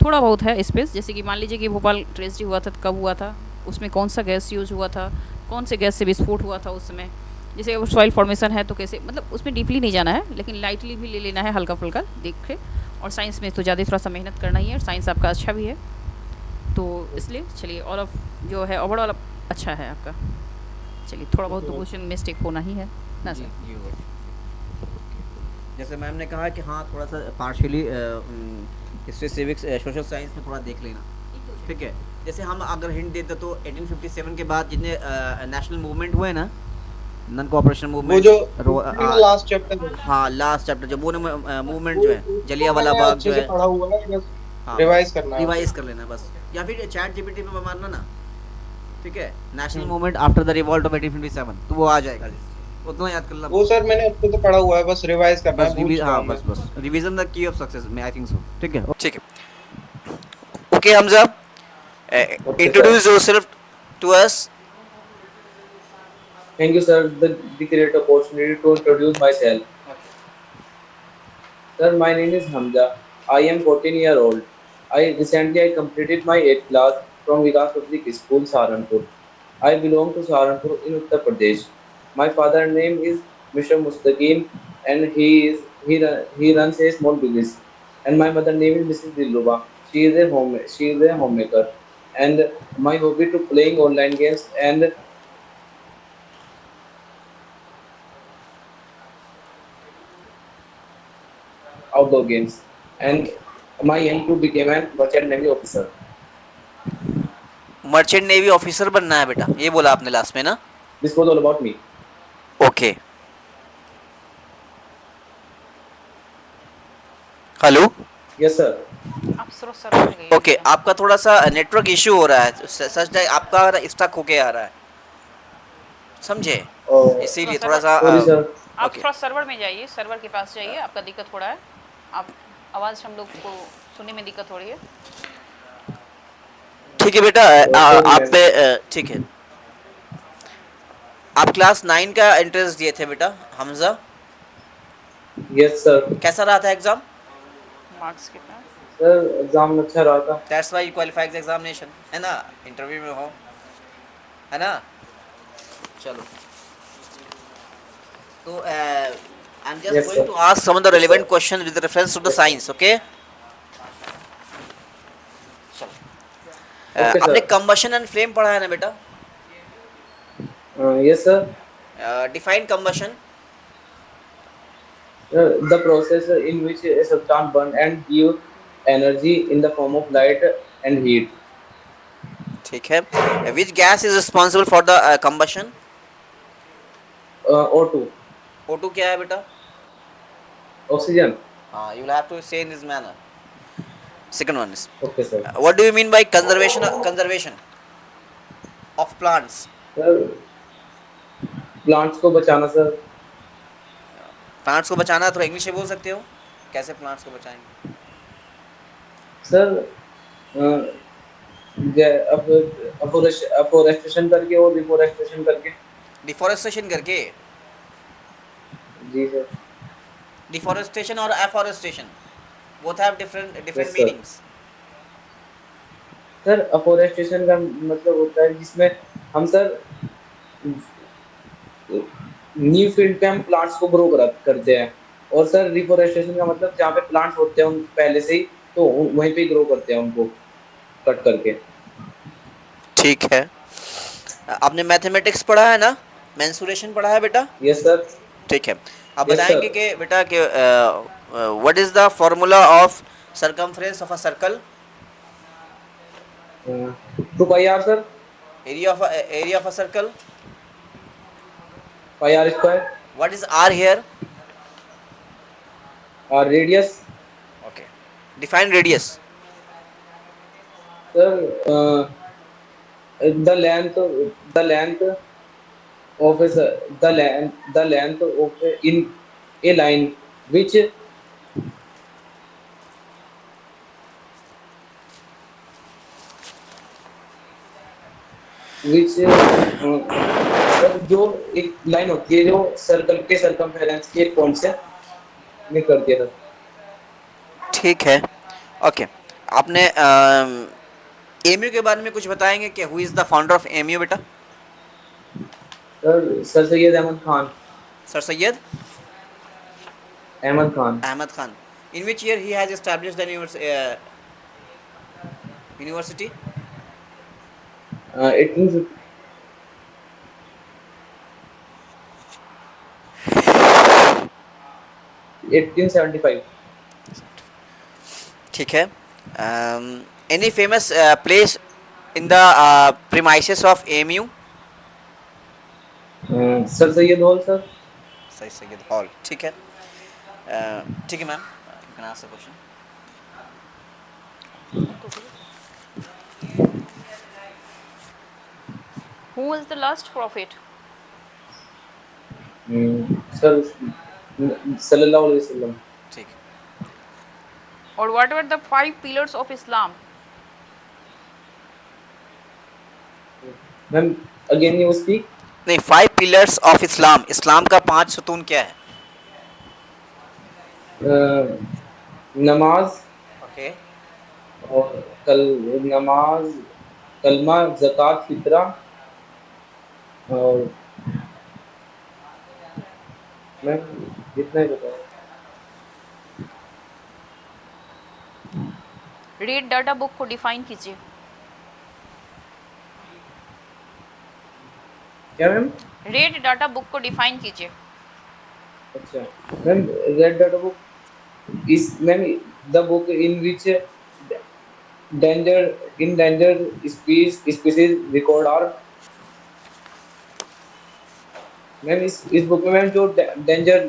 Speaker 3: थोड़ा बहुत है स्पेस। जैसे कि मान लीजिए कि भोपाल ट्रेजेडी हुआ था, कब हुआ था, उसमें कौन सा गैस यूज़ हुआ था, कौन से गैस से विस्फोट हुआ था उस समय, जैसे अगर सॉइल फॉर्मेशन है तो कैसे, मतलब उसमें डीपली नहीं जाना है, लेकिन लाइटली भी ले लेना है, हल्का फुल्का देख के। और साइंस में तो ज़्यादा थोड़ा सा मेहनत करना ही है, साइंस आपका अच्छा भी है, तो इसलिए चलिए ऑल ऑफ जो है ओवरऑल अच्छा है आपका। चलिए थोड़ा बहुत तो क्वेश्चन मिस्टेक होना ही है ना सर।
Speaker 4: जैसे मैम ने कहा कि हाँ थोड़ा सा partially history, civics, social science में थोड़ा देख लेना, ठीक है। जैसे हम अगर हिंट देते तो 1857 के बाद जितने नेशनल मूवमेंट हुए ना, नॉन कोऑपरेशन
Speaker 5: वो
Speaker 4: मूवमेंट,
Speaker 5: जो लास्ट चैप्टर
Speaker 4: हाँ लास्ट चैप्टर जो वो मूवमेंट जो है, जलियांवाला बाग जो
Speaker 5: अच्छे से
Speaker 4: है,
Speaker 5: पढ़ा हुआ है, बस
Speaker 4: हाँ
Speaker 5: रिवाइज करना है।
Speaker 4: रिवाइज कर लेना बस, या फिर चैट जीपीटी में मारना ना, ठीक है। National movement after the revolt of 1857, तो वो आ जाएगा, उतना याद कर लो।
Speaker 5: वो सर मैंने अच्छे से पढ़ा हुआ है, बस रिवाइज करना है, भूल चुका
Speaker 4: हाँ
Speaker 5: हूं मैं।
Speaker 4: बस revision the key of success में, आई थिंक सो, ठीक है, ठीक है। Okay Hamza, introduce yourself to us.
Speaker 6: Thank you, sir, the great opportunity to introduce myself. Sir, my name is Hamza. I am 14 years old. I completed my 8th class from Vikas Public School, Saharanpur. I belong to Saharanpur in Uttar Pradesh. My father name is Mr. Mustaqim, and he runs a small business. And my mother name is Mrs. Dilruba. She is a homemaker. And my hobby to playing online games and outdoor games. And
Speaker 4: okay
Speaker 6: my aim to become a merchant navy officer.
Speaker 4: Merchant navy officer बनना है बेटा, ये बोला आपने last में ना?
Speaker 6: This was all about me.
Speaker 4: Okay. Hello.
Speaker 6: Yes, sir.
Speaker 3: आप server में गइए
Speaker 4: ओके,
Speaker 3: बेटा।
Speaker 4: आपका थोड़ा सा नेटवर्क इशू हो रहा है, सच है, आपका स्टक होके आ रहा है, समझे?
Speaker 6: Oh,
Speaker 4: इसीलिए
Speaker 3: थोड़ा
Speaker 4: थोड़ा सा
Speaker 6: sorry, sir.
Speaker 3: आप
Speaker 4: ओके
Speaker 3: थोड़ा सर्वर में जाइए, सर्वर के पास जाइए, आपका दिक्कत हो रहा है। आप आवाज़ हम लोग को सुनने में दिक्कत हो रही है।
Speaker 4: ठीक है बेटा।
Speaker 6: Sorry,
Speaker 4: आप
Speaker 6: ma'am.
Speaker 4: पे ठीक है। आप क्लास 9 का एंट्रेंस दिए थे बेटा हमजा,
Speaker 6: Yes, sir.
Speaker 4: कैसा रहा था एग्जाम?
Speaker 3: मार्क्स कितना?
Speaker 6: Sir, एग्जाम अच्छा रहा था।
Speaker 4: That's why you qualified examination, है ना? इंटरव्यू में हो, है ना? चलो, तो I am just
Speaker 6: Yes,
Speaker 4: going
Speaker 6: sir.
Speaker 4: To ask some of the
Speaker 6: Yes, sir.
Speaker 4: Relevant question with reference to the science, okay?
Speaker 6: Okay,
Speaker 4: आपने
Speaker 6: sir.
Speaker 4: कंबशन एंड फ्लेम पढ़ा है ना बेटा?
Speaker 6: Yes, sir.
Speaker 4: Define combustion.
Speaker 6: The process in which a substance burn and give energy in the form of light and heat.
Speaker 4: ठीक है। Which gas is responsible for the combustion?
Speaker 6: O2.
Speaker 4: O2 क्या है बेटा?
Speaker 6: Oxygen.
Speaker 4: हाँ, you will have to say in this manner. Second one is,
Speaker 6: Okay, sir.
Speaker 4: what do you mean by conservation of plants?
Speaker 6: Sir, plants को बचाना sir.
Speaker 4: Plants को बचाना, थोड़ा English में बोल सकते हो, कैसे प्लांट्स को बचाएंगे?
Speaker 6: Sir, अफोरेस्टेशन करके और डिफोरेस्टेशन करके।
Speaker 4: डिफोरेस्टेशन करके?
Speaker 6: जी सर।
Speaker 4: डिफोरेस्टेशन और afforestation both have different
Speaker 6: Yes, sir.
Speaker 4: Meanings.
Speaker 6: Sir afforestation का मतलब होता है जिसमें हम सर न्यू फील्ड पे हम प्लांट्स को ग्रो करते हैं, और सर रिफोरेस्टेशन का मतलब जहाँ पे प्लांट्स होते हैं उन पहले से ही, तो वहीं पे ग्रो करते हैं उनको कट करके।
Speaker 4: ठीक है। आपने मैथमेटिक्स पढ़ा है ना? मेंसुरेशन पढ़ा है बेटा?
Speaker 6: Yes sir.
Speaker 4: ठीक है। आप
Speaker 6: Yes,
Speaker 4: बताएंगे
Speaker 6: sir.
Speaker 4: कि बेटा कि what is the formula of circumference of a circle?
Speaker 6: 2πr sir.
Speaker 4: Area of a circle?
Speaker 6: πr square.
Speaker 4: What is R here?
Speaker 6: और radius.
Speaker 4: Okay, define radius.
Speaker 6: Sir the length of the length of in a line which sir जो एक line होती है जो circle के circumference के एक point से में कर दिया था।
Speaker 4: ठीक है, ओके। आपने एमयू के बारे में कुछ बताएंगे कि who is the founder of MU बेटा?
Speaker 6: Sir Syed Ahmad Khan.
Speaker 4: Sir Syed
Speaker 6: Ahmad Khan.
Speaker 4: Ahmad Khan. In which year he has established the university?
Speaker 6: 1875।
Speaker 4: ठीक है। Any famous place in the premises of MU?
Speaker 6: Sir Syed hall sir.
Speaker 4: Sir Syed hall, ठीक है। ठीक है ma'am, you can ask the question.
Speaker 3: Who was the last prophet?
Speaker 6: Sir सल्लल्लाहु अलैहि वसल्लम।
Speaker 4: ठीक।
Speaker 3: Or what were the 5 pillars of Islam?
Speaker 6: Ma'am again you speak.
Speaker 4: नहीं, 5 pillars of Islam, इस्लाम का 5 सुतून क्या है?
Speaker 6: नमाज
Speaker 4: ओके,
Speaker 6: और नमाज, कलमा, ज़कात, फितरा और मैम इतना ही बताया।
Speaker 3: रीड डाटा बुक को डिफाइन कीजिए।
Speaker 6: क्या मैम?
Speaker 3: रीड डाटा बुक को डिफाइन कीजिए।
Speaker 6: अच्छा ma'am, red data book is ma'am the book in which danger endangered species record are ma'am इस बुक में मैम जो डेंजर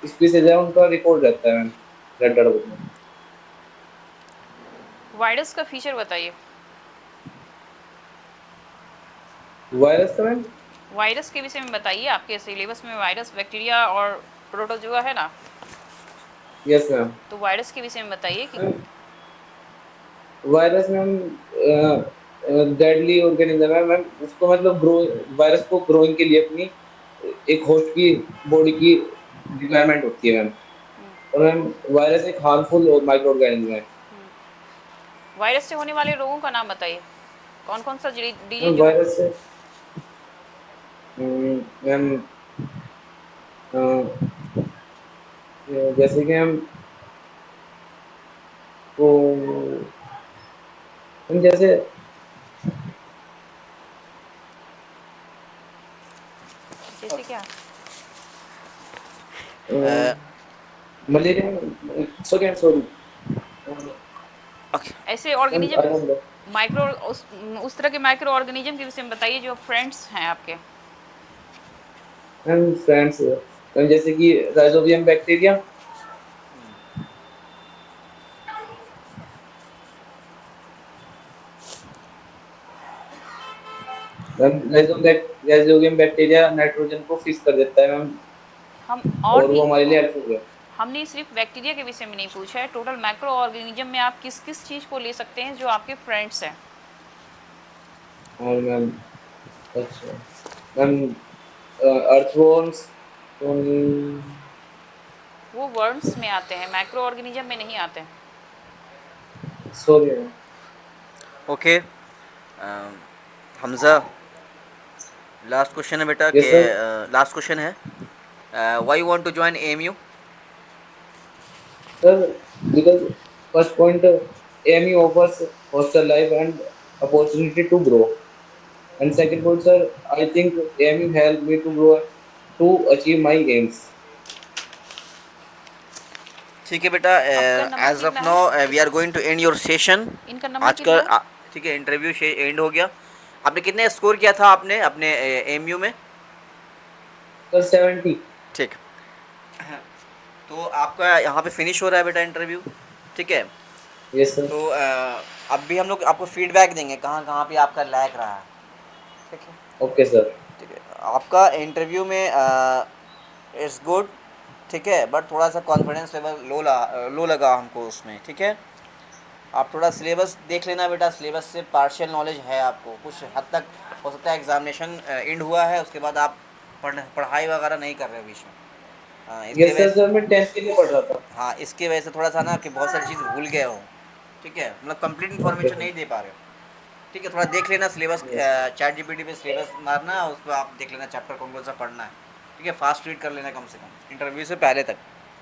Speaker 6: स्पीसीज है उनका रिकॉर्ड रहता है मैम रेड डॉट बुक में
Speaker 3: वायरस का फीचर बताइए।
Speaker 6: वायरस का मैम
Speaker 3: वायरस के विषय में बताइए, आपके सिलेबस में वायरस, बैक्टीरिया और प्रोटोजोआ है ना,
Speaker 6: यस मैम
Speaker 3: तो वायरस के विषय में बताइए कि
Speaker 6: वायरस मैम डेडली ऑर्गेनिज्म है मैम उसको मतलब ग्रो वायरस को ग्रोइंग के लिए अपनी एक होस्ट की बॉडी की रिक्वायरमेंट होती है मैम और मैम वायरस एक हार्मफुल माइक्रो ऑर्गेनिज्म है
Speaker 3: वायरस से होने वाले रोगों का नाम बताइए, कौन कौन सा
Speaker 6: मैम
Speaker 3: डिजीज जो है।
Speaker 6: वायरस से मैम अ, जैसे कि हम वो हम जैसे
Speaker 3: जैसे क्या?
Speaker 4: अ,
Speaker 6: मलेरिया सॉरी सॉरी
Speaker 4: ओके।
Speaker 3: ऐसे ऑर्गेनिज्म माइक्रो उस तरह के माइक्रो ऑर्गेनिज्म के विषय में बताइए जो फ्रेंड्स हैं आपके।
Speaker 6: मैम फ्रेंड्स जैसे कि rhizobium bacteria ma'am rhizobium bacteria nitrogen को फिक्स कर देता है मैम
Speaker 3: हम और
Speaker 6: और
Speaker 3: भी,
Speaker 6: वो हमारे लिए हेल्पफुल है
Speaker 3: हमने सिर्फ बैक्टीरिया के विषय में नहीं पूछा है, टोटल माइक्रो ऑर्गेनिज्म में आप किस किस चीज़ को ले सकते हैं जो आपके फ्रेंड्स हैं।
Speaker 6: और मैम अच्छा मैम अर्थवॉर्म्स
Speaker 3: वो वर्म्स में आते हैं, माइक्रो ऑर्गेनिज्म में नहीं आते हैं।
Speaker 6: Sorry ma'am
Speaker 4: okay Hamza, last question है बेटा
Speaker 6: यस
Speaker 4: कि
Speaker 6: सर
Speaker 4: लास्ट क्वेश्चन है, why you want to join AMU?
Speaker 6: Sir, because first point, AMU offers hostel life and opportunity to grow. And second point, sir, I think AMU helped me to grow to achieve my aims.
Speaker 4: ठीक है बेटा,
Speaker 3: आपका number
Speaker 4: as of
Speaker 3: कितना
Speaker 4: now
Speaker 3: है?
Speaker 4: We are going to end your session.
Speaker 3: इनका number
Speaker 4: आज
Speaker 3: कितना
Speaker 4: का
Speaker 3: है?
Speaker 4: ठीक है, इंटरव्यू एंड हो गया। आपने कितने स्कोर किया था आपने अपने एएमयू में?
Speaker 6: Sir, 70.
Speaker 4: ठीक, तो आपका यहाँ पे फिनिश हो रहा है बेटा इंटरव्यू, ठीक है।
Speaker 6: Yes, sir.
Speaker 4: तो अब भी हम लोग आपको फीडबैक देंगे कहाँ कहाँ पे आपका लैग रहा है, ठीक है।
Speaker 6: Okay, sir.
Speaker 4: ठीक है, आपका इंटरव्यू में इट्स गुड, ठीक है, बट थोड़ा सा कॉन्फिडेंस लेवल लो लगा हमको उसमें, ठीक है। आप थोड़ा सिलेबस देख लेना बेटा, सिलेबस से पार्शियल नॉलेज है आपको, कुछ हद तक हो सकता है एग्जामिनेशन एंड हुआ है उसके बाद आप पढ़ाई वगैरह नहीं कर रहे हो बीच में, इसके
Speaker 6: Yes, sir,
Speaker 4: वजह
Speaker 6: sir, मैं टेस्ट के लिए पढ़ रहा था.
Speaker 4: हाँ, इसके वजह से थोड़ा सा ना कि बहुत सारी चीज़ भूल गए हो, ठीक है, मतलब कंप्लीट
Speaker 6: Okay,
Speaker 4: इन्फॉर्मेशन
Speaker 6: sir.
Speaker 4: नहीं दे पा रहे हो, ठीक है। थोड़ा देख लेना सिलेबस,
Speaker 6: Yes.
Speaker 4: चैट जीपीटी पे सिलेबस मारना, उस पर आप देख लेना चैप्टर कौन कौन सा पढ़ना है, ठीक है। फास्ट रीड कर लेना कम से कम इंटरव्यू से पहले तक,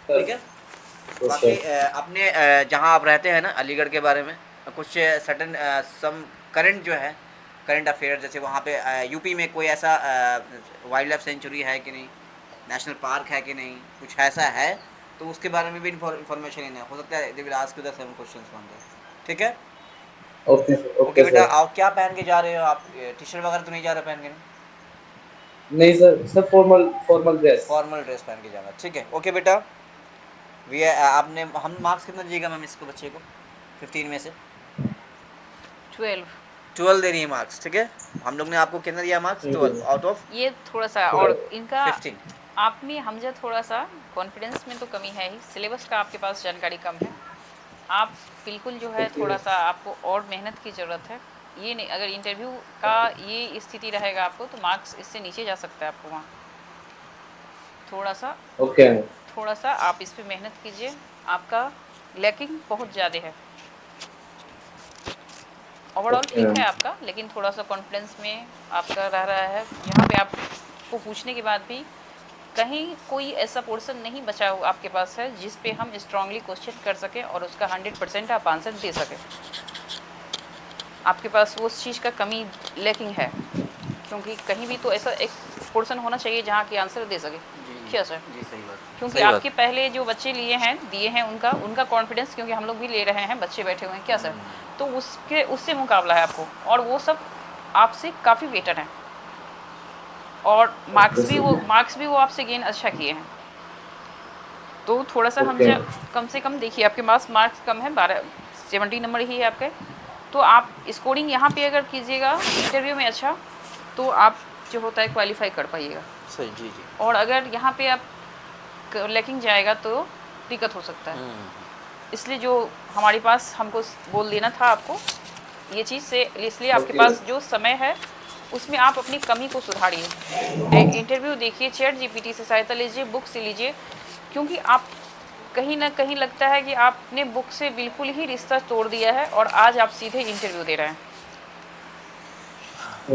Speaker 6: Sir.
Speaker 4: ठीक है।
Speaker 6: Yes,
Speaker 4: बाकी
Speaker 6: sir.
Speaker 4: अपने जहाँ आप रहते हैं ना अलीगढ़ के बारे में कुछ सडन सम करंट जो है, करंट अफेयर, जैसे वहाँ पे यूपी में कोई ऐसा वाइल्ड लाइफ सेंचुरी है कि नहीं, नेशनल पार्क है कि नहीं, कुछ ऐसा है तो उसके बारे में भी इन्फॉर्मेशन लेना है। हो सकता है they will ask you the same questions from there, ठीक है।
Speaker 6: Okay, sir.
Speaker 4: ओके
Speaker 6: Okay,
Speaker 4: बेटा,
Speaker 6: sir.
Speaker 4: आप क्या पहन के जा रहे हो? आप टी शर्ट वगैरह तो नहीं जा रहे पहन के?
Speaker 6: नहीं sir, sir formal dress.
Speaker 4: Formal dress पहन के जाना, ठीक है। ओके बेटा, वी आपने हम मार्क्स कितना दीजिएगा मैम इसको, बच्चे को 15 में से? 12 दे रही है मार्क्स, ठीक है। हम लोग ने आपको कितना दिया मार्क्स? 12 आउट ऑफ
Speaker 3: ये थोड़ा सा और इनका
Speaker 4: 15।
Speaker 3: आप में हमजा थोड़ा सा कॉन्फिडेंस में तो कमी है ही, सिलेबस का आपके पास जानकारी कम है। आप बिल्कुल जो है थोड़ा सा आपको और मेहनत की ज़रूरत है। ये नहीं, अगर इंटरव्यू का ये स्थिति रहेगा आपको तो मार्क्स इससे नीचे जा सकता है आपको वहाँ।
Speaker 6: ओके.
Speaker 3: थोड़ा सा आप इस पे मेहनत कीजिए, आपका लैकिंग बहुत ज़्यादा है। Overall
Speaker 6: Okay.
Speaker 3: ठीक है आपका, लेकिन थोड़ा सा कॉन्फिडेंस में आपका रह रहा है। यहाँ पे आपको पूछने के बाद भी कहीं कोई ऐसा पोर्शन नहीं बचा हो आपके पास है जिस पे हम स्ट्रांगली क्वेश्चन कर सकें और उसका 100% आप आंसर दे सकें। आपके पास उस चीज़ का कमी लैकिंग है, क्योंकि कहीं भी तो ऐसा एक पोर्शन होना चाहिए जहाँ की आंसर दे सके। क्या सर?
Speaker 1: जी सही बात।
Speaker 3: क्योंकि
Speaker 1: सही बात।
Speaker 3: आपके पहले जो बच्चे दिए हैं उनका कॉन्फिडेंस, क्योंकि हम लोग भी ले रहे हैं, बच्चे बैठे हुए हैं, क्या सर? तो उससे मुकाबला है आपको, और वो सब आपसे काफ़ी बेटर हैं, और मार्क्स भी वो आपसे गेन अच्छा किए हैं। तो थोड़ा सा हम
Speaker 6: Okay.
Speaker 3: कम से कम देखिए, आपके पास मार्क्स कम है, 70 नंबर ही है आपके, तो आप स्कोरिंग यहाँ पे अगर कीजिएगा इंटरव्यू में अच्छा, तो आप जो होता है क्वालिफाई कर पाइएगा।
Speaker 1: सही, जी जी।
Speaker 3: और अगर यहाँ पे आप लैकिंग जाएगा तो दिक्कत हो सकता है। इसलिए जो हमारे पास हमको बोल देना था आपको ये चीज़ से, इसलिए आपके
Speaker 6: Okay.
Speaker 3: पास जो समय है उसमें आप अपनी कमी को सुधारिए। इंटरव्यू देखिए, चैट जीपीटी से सहायता लीजिए, बुक से लीजिए, क्योंकि आप कहीं ना कहीं लगता है कि आपने बुक से बिल्कुल ही रिश्ता तोड़ दिया है और आज आप सीधे इंटरव्यू दे रहे हैं।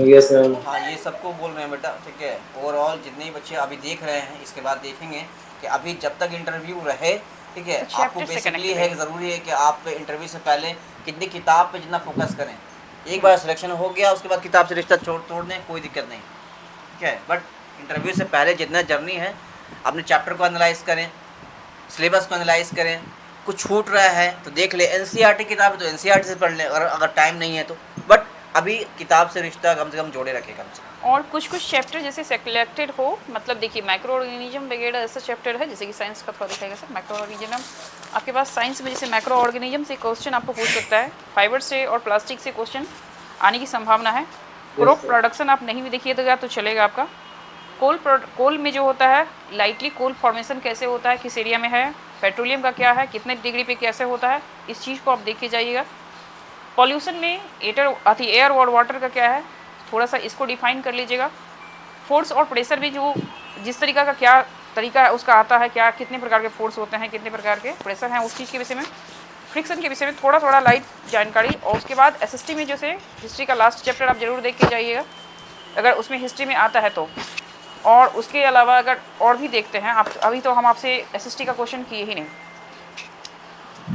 Speaker 6: Yes, ma'am.
Speaker 1: हाँ, ये सबको बोल रहे हैं बेटा, ठीक है। ओवरऑल जितने भी बच्चे अभी देख रहे हैं, इसके बाद देखेंगे कि अभी जब तक इंटरव्यू रहे, ठीक है,
Speaker 3: तो
Speaker 1: आपको
Speaker 3: chapter से
Speaker 1: बेसिकली
Speaker 3: connect
Speaker 1: है
Speaker 3: करें।
Speaker 1: ज़रूरी है कि आप इंटरव्यू से पहले कितनी किताब पे जितना फोकस करें। एक बार सिलेक्शन हो गया, उसके बाद किताब से रिश्ता तोड़ दें, कोई दिक्कत नहीं, ठीक है। बट इंटरव्यू से पहले जितना जर्नी है, अपने चैप्टर को एनालाइज करें, सिलेबस को एनालाइज करें, कुछ छूट रहा है तो देख ले। एनसीईआरटी किताब है तो एनसीईआरटी से पढ़ लें, और अगर टाइम नहीं है तो। बट अभी किताब से रिश्ता कम से कम जोड़े रखें, कम से कम।
Speaker 3: और कुछ चैप्टर जैसे सेलेक्टेड हो, मतलब देखिए माइक्रो ऑर्गेनिज्म वगैरह ऐसा चैप्टर है, जैसे कि साइंस का थोड़ा दिखाएगा सर। माइक्रो ऑर्गेनिज्म आपके पास साइंस में जैसे माइक्रो ऑर्गेनिज्म से क्वेश्चन आपको पूछ सकता है, फाइबर से और प्लास्टिक से क्वेश्चन आने की संभावना है। Crop
Speaker 6: sir.
Speaker 3: प्रोडक्शन आप नहीं भी देखिएगा तो चलेगा आपका। कोल में जो होता है, लाइटली कोल फॉर्मेशन कैसे होता है, किस एरिया में है, पेट्रोलियम का क्या है, कितने डिग्री पे कैसे होता है, इस चीज़ को आप देख के जाइएगा। पॉल्यूशन में एयर और वाटर का क्या है, थोड़ा सा इसको डिफाइन कर लीजिएगा। फोर्स और प्रेशर भी जो जिस तरीका का क्या तरीका है उसका आता है, क्या कितने प्रकार के फोर्स होते हैं, कितने प्रकार के प्रेशर हैं, उस चीज़ के विषय में, फ्रिक्शन के विषय में थोड़ा थोड़ा लाइट जानकारी। और उसके बाद एसएसटी में जैसे हिस्ट्री का लास्ट चैप्टर आप जरूर देख के जाइएगा, अगर उसमें हिस्ट्री में आता है तो। और उसके अलावा अगर और भी देखते हैं आप, अभी तो हम आपसे एसएसटी का क्वेश्चन किए ही नहीं,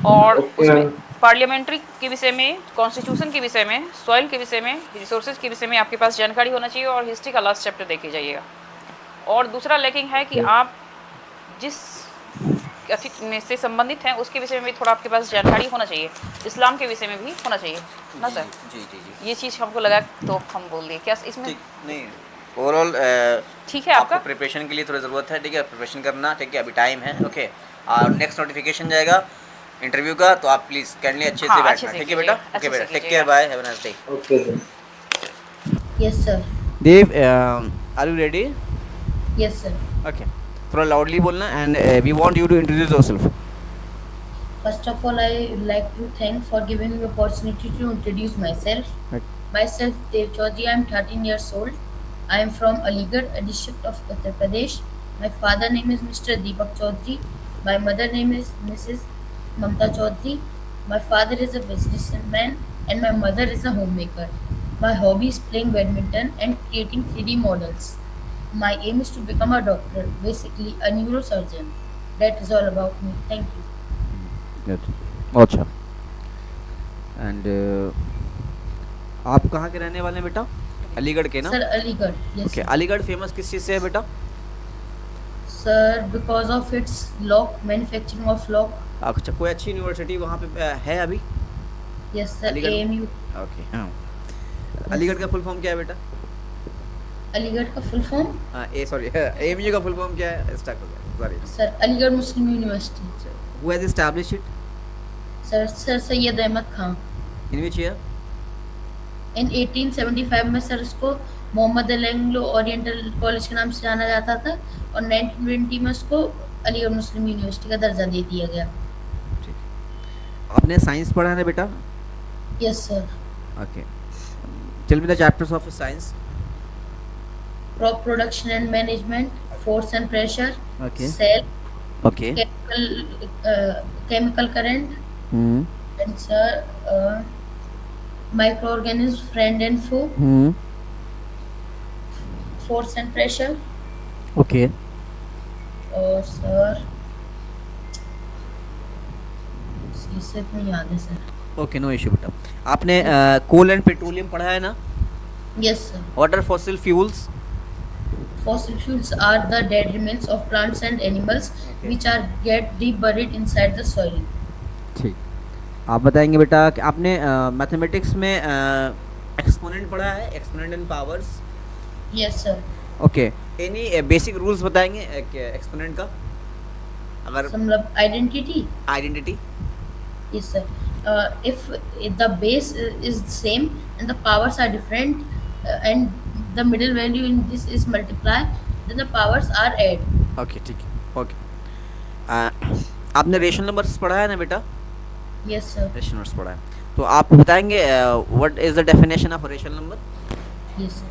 Speaker 3: और
Speaker 6: Okay.
Speaker 3: उसमें पार्लियामेंट्री के विषय में, कॉन्स्टिट्यूशन के विषय में, सॉइल के विषय में, रिसोर्सेज के विषय में आपके पास जानकारी होना चाहिए, और हिस्ट्री का लास्ट चैप्टर देख के जाइएगा। और दूसरा लैकिंग है कि आप जिस से संबंधित हैं उसके विषय में भी थोड़ा आपके पास जानकारी होना चाहिए, इस्लाम के विषय में भी होना चाहिए ना सर।
Speaker 1: जी जी जी।
Speaker 3: ये चीज़ हमको लगा तो हम बोल दिए, क्या इसमें
Speaker 1: ठीक नहीं, ओवरऑल
Speaker 3: ठीक है आपका?
Speaker 1: आपको प्रिपरेशन के लिए थोड़ी ज़रूरत है, ठीक है, प्रिपरेशन करना, ठीक है, अभी टाइम है, ओके। और नेक्स्ट नोटिफिकेशन जाएगा इंटरव्यू का, तो आप प्लीज़ काइंडली अच्छे
Speaker 3: हाँ,
Speaker 1: से
Speaker 3: अच्छे
Speaker 1: बैठना,
Speaker 3: से
Speaker 1: ठीक है बेटा,
Speaker 3: कीजिएगा,
Speaker 1: ओके
Speaker 3: अच्छे से
Speaker 1: बेटा, टेक
Speaker 3: कीजिएगा।
Speaker 1: Care, bye, have a nice day.
Speaker 6: Okay, sir.
Speaker 2: Yes, sir.
Speaker 4: Dev, are you ready?
Speaker 2: Yes, sir.
Speaker 4: Okay, थोड़ा लाउडली बोलना, and we want you to introduce yourself.
Speaker 2: First of all, I would like to thank for giving me the opportunity to introduce myself. Myself, Dev Chaudhary. I am 13 years old. I am from Aligarh, a district of Uttar Pradesh. My father name is Mr. Deepak Chaudhary. My mother name is Mrs. Mamta Chaudhary. My father is a businessman and my mother is a homemaker. My hobby is playing badminton and creating 3D models. My aim is to become a doctor, basically a neurosurgeon. That is all about me. Thank you.
Speaker 4: बहुत अच्छा। And आप कहाँ के रहने वाले हैं बेटा? अलीगढ़ के ना?
Speaker 2: Sir, Aligarh. Yes.
Speaker 4: Okay,
Speaker 2: Sir.
Speaker 4: Aligarh famous किस चीज़ से है बेटा?
Speaker 2: Sir, because of its lock, manufacturing of lock.
Speaker 4: अच्छा, कोई अच्छी यूनिवर्सिटी वहाँ पे है अभी?
Speaker 2: Yes, sir.
Speaker 4: Aligarh.
Speaker 2: AMU.
Speaker 4: Okay, हाँ। अलीगढ़ का फुल फॉर्म क्या है बेटा?
Speaker 2: Aligarh का full form?
Speaker 4: हाँ, सॉरी, एएमयू का फुल फॉर्म क्या है? स्टक हो गया, sorry.
Speaker 2: Sir, Aligarh Muslim University.
Speaker 4: Who has established it?
Speaker 2: Sir Sayyid Ahmad Khan.
Speaker 4: In which year?
Speaker 2: In 1875 में सर उसको Mohammad Ali Anglo Oriental college के नाम से जाना जाता था, और 1920 में उसको अलीगढ़ मुस्लिम यूनिवर्सिटी का दर्जा दे दिया गया।
Speaker 4: आपने साइंस पढ़ा है ना बेटा?
Speaker 2: Yes, sir.
Speaker 4: Okay. Tell me the chapters of science.
Speaker 2: Crop production and management, force and pressure,
Speaker 4: Okay.
Speaker 2: cell,
Speaker 4: Okay.
Speaker 2: chemical current,
Speaker 4: Hmm.
Speaker 2: and sir, microorganisms, friend and foe,
Speaker 4: Hmm.
Speaker 2: force and pressure,
Speaker 4: Okay.
Speaker 2: और sir इससे इतना याद है sir.
Speaker 4: Okay, no issue बेटा। आपने कोल and petroleum पढ़ा है ना?
Speaker 2: Yes, sir.
Speaker 4: What are fossil fuels?
Speaker 7: Fossil fuels are the dead remains of plants and animals
Speaker 4: Okay.
Speaker 7: which are get deep buried inside the soil.
Speaker 4: ठीक, आप बताएंगे बेटा कि आपने मैथमेटिक्स में एक्सपोनेंट पढ़ा है, exponent and powers?
Speaker 7: Yes, sir.
Speaker 4: Okay, any basic rules बताएंगे एक्सपोनेंट का, अगर
Speaker 7: मतलब identity.
Speaker 4: Identity?
Speaker 7: Yes, sir. If the base is same and the powers are different, and the middle value in this is multiply, then the powers are add.
Speaker 4: Okay ठीक है, okay. आपने rational numbers पढ़ा है ना बेटा?
Speaker 7: Yes, sir.
Speaker 4: Rational numbers पढ़ा है, तो आप बताएंगे what is the definition of rational number?
Speaker 7: Yes, sir.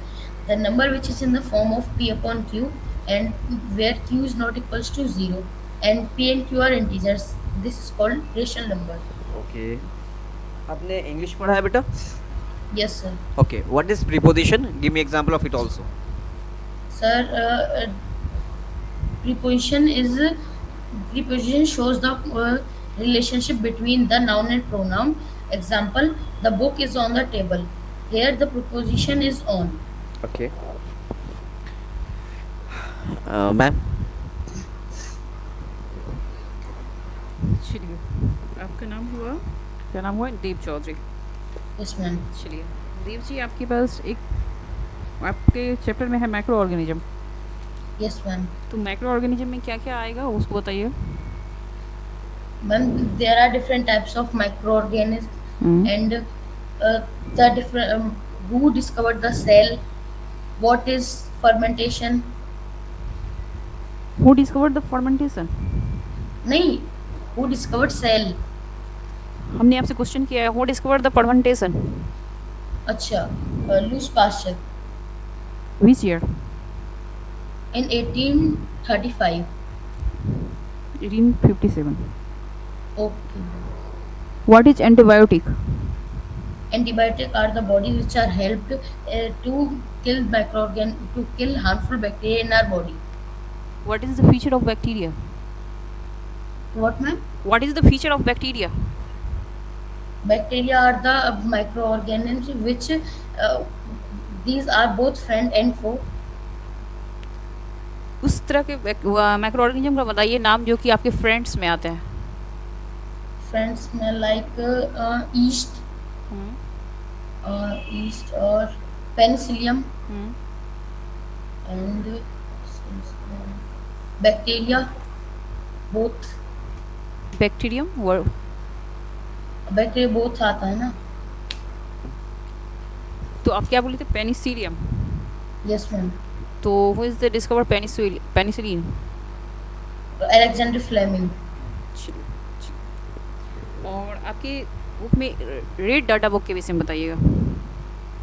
Speaker 7: The number which is in the form of p upon q, and where q is not equals to 0, and p and q are integers, this is called rational number.
Speaker 4: Okay, आपने English पढ़ा है बेटा?
Speaker 7: Yes, sir.
Speaker 4: Okay, what is preposition? Give me example of it also.
Speaker 7: Sir, preposition shows the relationship between the noun and pronoun. Example: the book is on the table. Here the preposition is on.
Speaker 4: Okay, ma'am
Speaker 3: चलिए, आपका नाम हुआ, क्या नाम हुआ? देव Chaudhary.
Speaker 7: Yes, ma'am.
Speaker 3: चलिए देव जी, आपके पास एक आपके चैप्टर में है मैक्रो ऑर्गेनिज्म,
Speaker 7: Yes, ma'am.
Speaker 3: तो मैक्रो ऑर्गेनिज्म में क्या क्या आएगा उसको बताइए।
Speaker 7: Ma'am, there are different types of microorganisms, and the different who discovered the cell, what is fermentation.
Speaker 3: Who discovered the fermentation?
Speaker 7: नहीं, who discovered cell.
Speaker 3: हमने आपसे क्वेश्चन किया है, हु डिस्कवर्ड द फर्मेंटेशन?
Speaker 7: अच्छा, Louis Pasteur
Speaker 3: which year?
Speaker 7: in 1835.
Speaker 3: 1857।
Speaker 7: Okay.
Speaker 3: What is antibiotic?
Speaker 7: Antibiotics are the bodies which are helped to kill harmful bacteria in our body.
Speaker 3: What is the feature of bacteria?
Speaker 7: What, ma'am?
Speaker 3: What is the feature of bacteria?
Speaker 7: Bacteria are the microorganisms which these are both friend and foe.
Speaker 3: उस तरह के macro organism का बताइए नाम जो कि आपके friends में आते हैं।
Speaker 7: Friends smell like yeast, or penicillium, and bacteria. Both
Speaker 3: bacterium
Speaker 7: bacteria both आता है ना?
Speaker 3: तो आप क्या बोले थे? पेनिसिलियम।
Speaker 7: Yes, ma'am.
Speaker 3: तो who is the discover penicillin?
Speaker 7: Alexander Fleming.
Speaker 3: और आपकी बुक में रेड डाटा बुक के विषय में बताइएगा।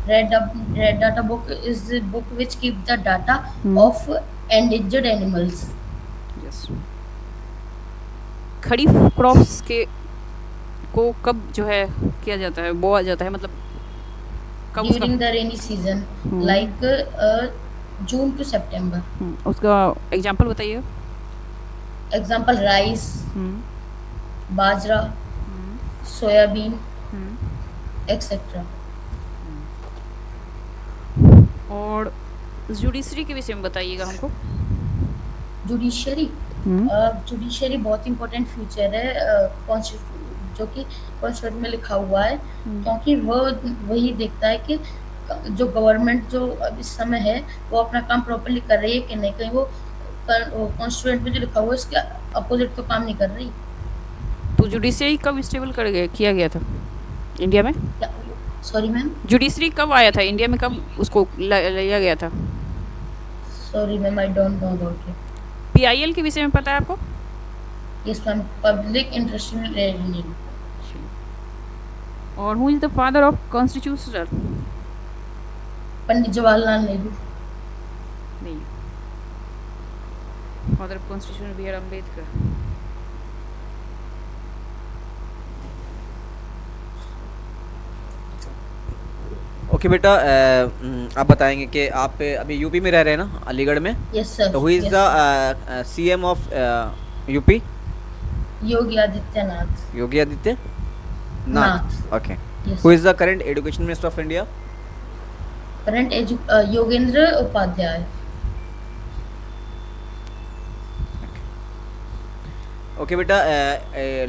Speaker 7: Red data book is the book which keep the data of endangered animals.
Speaker 3: Yes. Kharif crops के को कब जो है किया जाता है, बोआ जाता है, मतलब कब
Speaker 7: During the rainy season, like June to September.
Speaker 3: उसका एग्जांपल बताइए।
Speaker 7: Example: rice, bajra, soyabean, etc.
Speaker 3: और जुडिशरी के विषय में बताइएगा हमको।
Speaker 7: Judiciary. Judiciary बहुत इंपॉर्टेंट फ्यूचर है जो कि कॉन्स्टिट्यूशन में लिखा हुआ है, क्योंकि वो वही देखता है कि जो गवर्नमेंट जो अब इस समय है वो अपना काम प्रॉपर्ली कर रही है कि नहीं, कहीं वो कॉन्स्टिट्यूशन में जो लिखा हुआ है उसके अपोजिट तो काम नहीं कर रही।
Speaker 3: तो जुडिशरी कब स्टेबल किया गया था इंडिया में?
Speaker 7: सॉरी मैम,
Speaker 3: जुडिशरी कब आया था इंडिया में, कब उसको लिया गया था?
Speaker 7: Sorry ma'am, I don't know about it.
Speaker 3: PIL के विषय में पता है आपको?
Speaker 7: Yes ma'am, public interest in reasoning.
Speaker 3: और who is the father of constitution?
Speaker 7: Pandit Jawaharlal Nehru.
Speaker 3: नहीं, father of constitution B R Ambedkar.
Speaker 4: Okay बेटा, आप बताएंगे कि आप अभी यूपी में रह रहे हैं ना, अलीगढ़ में?
Speaker 7: Yes sir.
Speaker 4: तो who is the CM of UP?
Speaker 7: Yogi Adityanath.
Speaker 4: Yogi Adityanath. Okay.
Speaker 7: Yes.
Speaker 4: Who is the current education minister of India?
Speaker 7: Current Yogendra Upadhyay.
Speaker 4: Okay बेटा,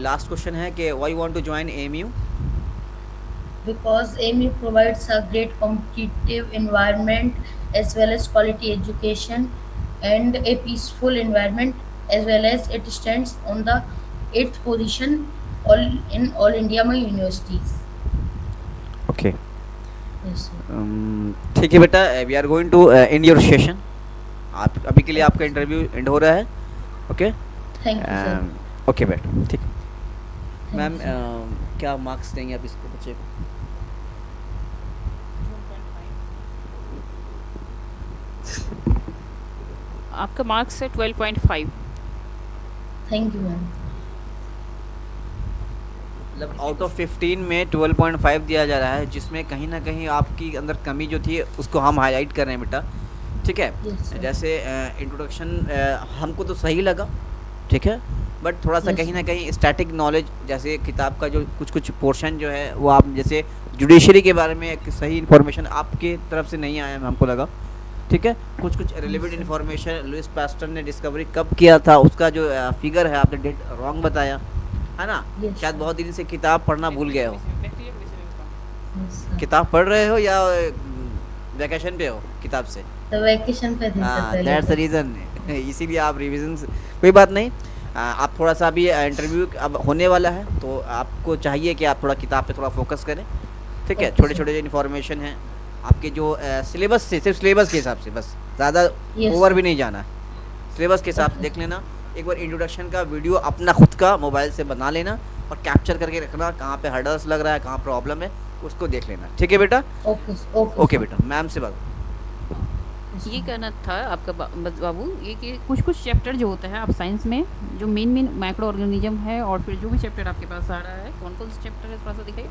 Speaker 4: लास्ट क्वेश्चन है कि why want to join AMU?
Speaker 7: because AMU provides a great competitive environment as well as quality education and a peaceful environment, as well as it stands on the 8th position in all India universities.
Speaker 4: Okay,
Speaker 7: Yes, sir.
Speaker 4: ठीक है बेटा, we are going to end your session. आप अभी के लिए आपका interview and हो रहा है। Okay,
Speaker 7: Thank you, sir.
Speaker 4: Okay बेटा, ठीक।
Speaker 7: Thank
Speaker 4: ma'am,
Speaker 7: you, sir.
Speaker 4: क्या मार्क्स देंगे आप इसको बच्चे को?
Speaker 3: आपका मार्क्स है 12.5।
Speaker 7: Thank you, ma'am.
Speaker 4: मतलब आउट ऑफ 15 में 12.5 दिया जा रहा है, जिसमें कहीं ना कहीं आपकी अंदर कमी जो थी उसको हम हाईलाइट कर रहे हैं बेटा। ठीक है,
Speaker 7: Yes, sir.
Speaker 4: जैसे इंट्रोडक्शन हमको तो सही लगा, ठीक है, बट थोड़ा सा
Speaker 7: Yes,
Speaker 4: कहीं ना
Speaker 7: sir.
Speaker 4: कहीं स्टैटिक नॉलेज, जैसे किताब का जो कुछ कुछ पोर्शन जो है वो आप जैसे जुडिशरी के बारे में एक सही इन्फॉर्मेशन आपके तरफ से नहीं आया हमको लगा। ठीक है, कुछ कुछ relevant
Speaker 7: sir.
Speaker 4: Information Louis Pasteur ने डिस्कवरी कब किया था उसका जो फिगर है आपने डेट रॉन्ग बताया है ना।
Speaker 7: Yes,
Speaker 4: शायद
Speaker 7: sir.
Speaker 4: बहुत दिन से किताब पढ़ना भूल गए हो।
Speaker 7: Yes, sir.
Speaker 4: किताब पढ़ रहे हो या वैकेशन पे हो किताब से?
Speaker 7: तो वैकेशन पे थे सर
Speaker 4: हाँ,
Speaker 7: पहले
Speaker 4: दैट्स द
Speaker 7: तो।
Speaker 4: रीज़न इसीलिए आप रिवीजन, कोई बात नहीं। आप थोड़ा सा अभी इंटरव्यू अब होने वाला है, तो आपको चाहिए कि आप थोड़ा किताब पे थोड़ा फोकस करें। ठीक है,
Speaker 7: Okay,
Speaker 4: छोटे
Speaker 7: sir.
Speaker 4: छोटे जो इन्फॉर्मेशन है आपके जो सिलेबस से, सिर्फ सिलेबस के हिसाब से, बस ज़्यादा
Speaker 7: Yes,
Speaker 4: ओवर
Speaker 7: sir.
Speaker 4: भी नहीं जाना है। सिलेबस के हिसाब से
Speaker 7: Okay.
Speaker 4: देख लेना, एक बार इंट्रोडक्शन का वीडियो अपना खुद का मोबाइल से बना लेना और कैप्चर करके रखना, कहाँ पे हर्डल्स लग रहा है, कहाँ प्रॉब्लम है, उसको देख लेना। ठीक है बेटा?
Speaker 7: Okay, okay,
Speaker 4: okay
Speaker 7: sir.
Speaker 4: बेटा, मैम से बात।
Speaker 7: Yes,
Speaker 3: ये
Speaker 7: sir.
Speaker 3: कहना था आपका बाबू, ये कि कुछ कुछ चैप्टर जो होता है आप साइंस में जो मेन माइक्रो ऑर्गेनिज्म है, और फिर जो भी चैप्टर आपके पास आ रहा है, कौन कौन से चैप्टर है थोड़ा सा दिखाइए।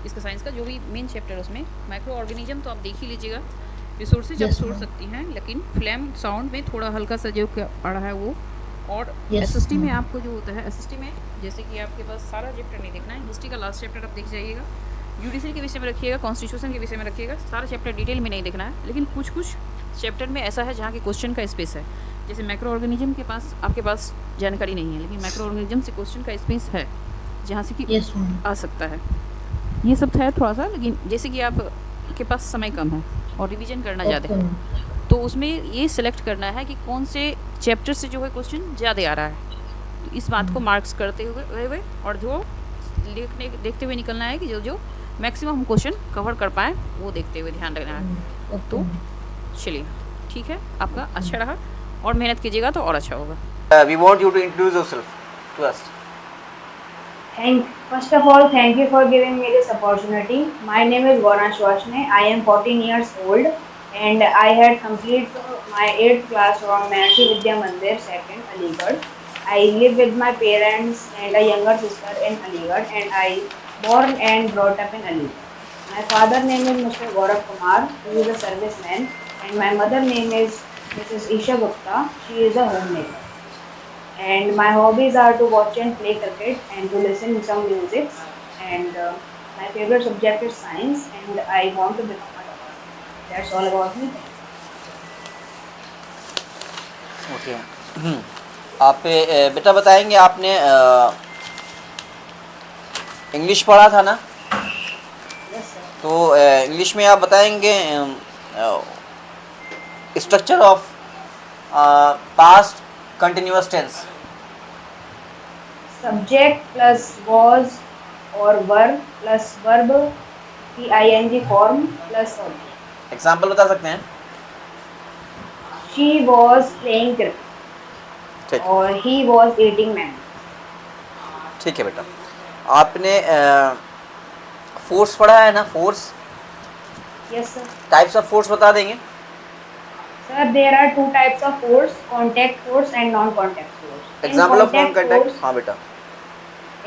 Speaker 3: इसका साइंस का जो भी मेन चैप्टर है उसमें माइक्रो ऑर्गेनिज्म तो आप देख ही लीजिएगा। रिसोर्सेज आप
Speaker 7: Yes,
Speaker 3: छोड़
Speaker 7: ma'am.
Speaker 3: सकती हैं, लेकिन फ्लैम साउंड में थोड़ा हल्का सा जो पड़ा है वो। और
Speaker 7: Yes,
Speaker 3: एसएसटी में
Speaker 7: ma'am.
Speaker 3: आपको जो होता है, एसएसटी में जैसे कि आपके पास सारा चैप्टर नहीं देखना है, हिस्ट्री का लास्ट चैप्टर आप देख जाइएगा, जुडिशरी के विषय में रखिएगा, कॉन्स्टिट्यूशन के विषय में रखिएगा, सारा चैप्टर डिटेल में नहीं देखना है। लेकिन कुछ कुछ चैप्टर में ऐसा है जहाँ के क्वेश्चन का स्पेस है, जैसे माइक्रो ऑर्गेनिज्म के पास आपके पास जानकारी नहीं है, लेकिन माइक्रो ऑर्गेनिज्म से क्वेश्चन का स्पेस है जहाँ से कि
Speaker 7: Yes, ma'am.
Speaker 3: आ सकता है। ये सब है थोड़ा सा, लेकिन जैसे कि आप के पास समय कम है और रिवीजन करना ज़्यादा
Speaker 7: Okay,
Speaker 3: है,
Speaker 7: ma'am.
Speaker 3: तो उसमें ये सिलेक्ट करना है कि कौन से चैप्टर से जो है क्वेश्चन ज़्यादा आ रहा है। तो इस बात को मार्क्स करते हुए और जो देखते हुए निकलना है कि जो जो मैक्सिमम हम क्वेश्चन कवर कर पाएँ वो देखते हुए ध्यान रखना है।
Speaker 7: Okay,
Speaker 3: तो
Speaker 7: ma'am.
Speaker 3: चलिए ठीक है, आपका अच्छा रहा और मेहनत कीजिएगा तो और अच्छा होगा।
Speaker 4: We want you to introduce yourself to us.
Speaker 8: First of all, thank you for giving me this opportunity. My name is Gaurang Shwashne. I am 14 years old and I had completed my 8th class from Mahasi Vidya Mandir, 2nd, Aligarh. I live with my parents and a younger sister in Aligarh, and I born and brought up in Aligarh. My father name is Mr. Gaurav Kumar, who is a serviceman, and my mother name is Mrs. Isha Gupta. She is a homemaker. And my hobbies are to watch and play cricket and to listen to some music. And my favorite subject is science, and I want to become a doctor. That's all about me.
Speaker 4: Okay, आप बेटा बताएंगे, आपने English पढ़ा था ना,
Speaker 8: Yes, sir.
Speaker 4: तो English में आप बताएंगे structure of past continuous tense.
Speaker 8: Subject plus was or were plus verb की ing form plus object.
Speaker 4: Example बता सकते हैं?
Speaker 8: She was playing cricket
Speaker 4: ठीक,
Speaker 8: और he was eating mango.
Speaker 4: ठीक है बेटा। आपने फोर्स पढ़ा है ना, force,
Speaker 8: Yes, sir.
Speaker 4: Types of force बता देंगे?
Speaker 8: Sir, there are two types of force: contact force and non-contact force.
Speaker 4: Example of non
Speaker 8: force,
Speaker 4: contact. हाँ बेटा।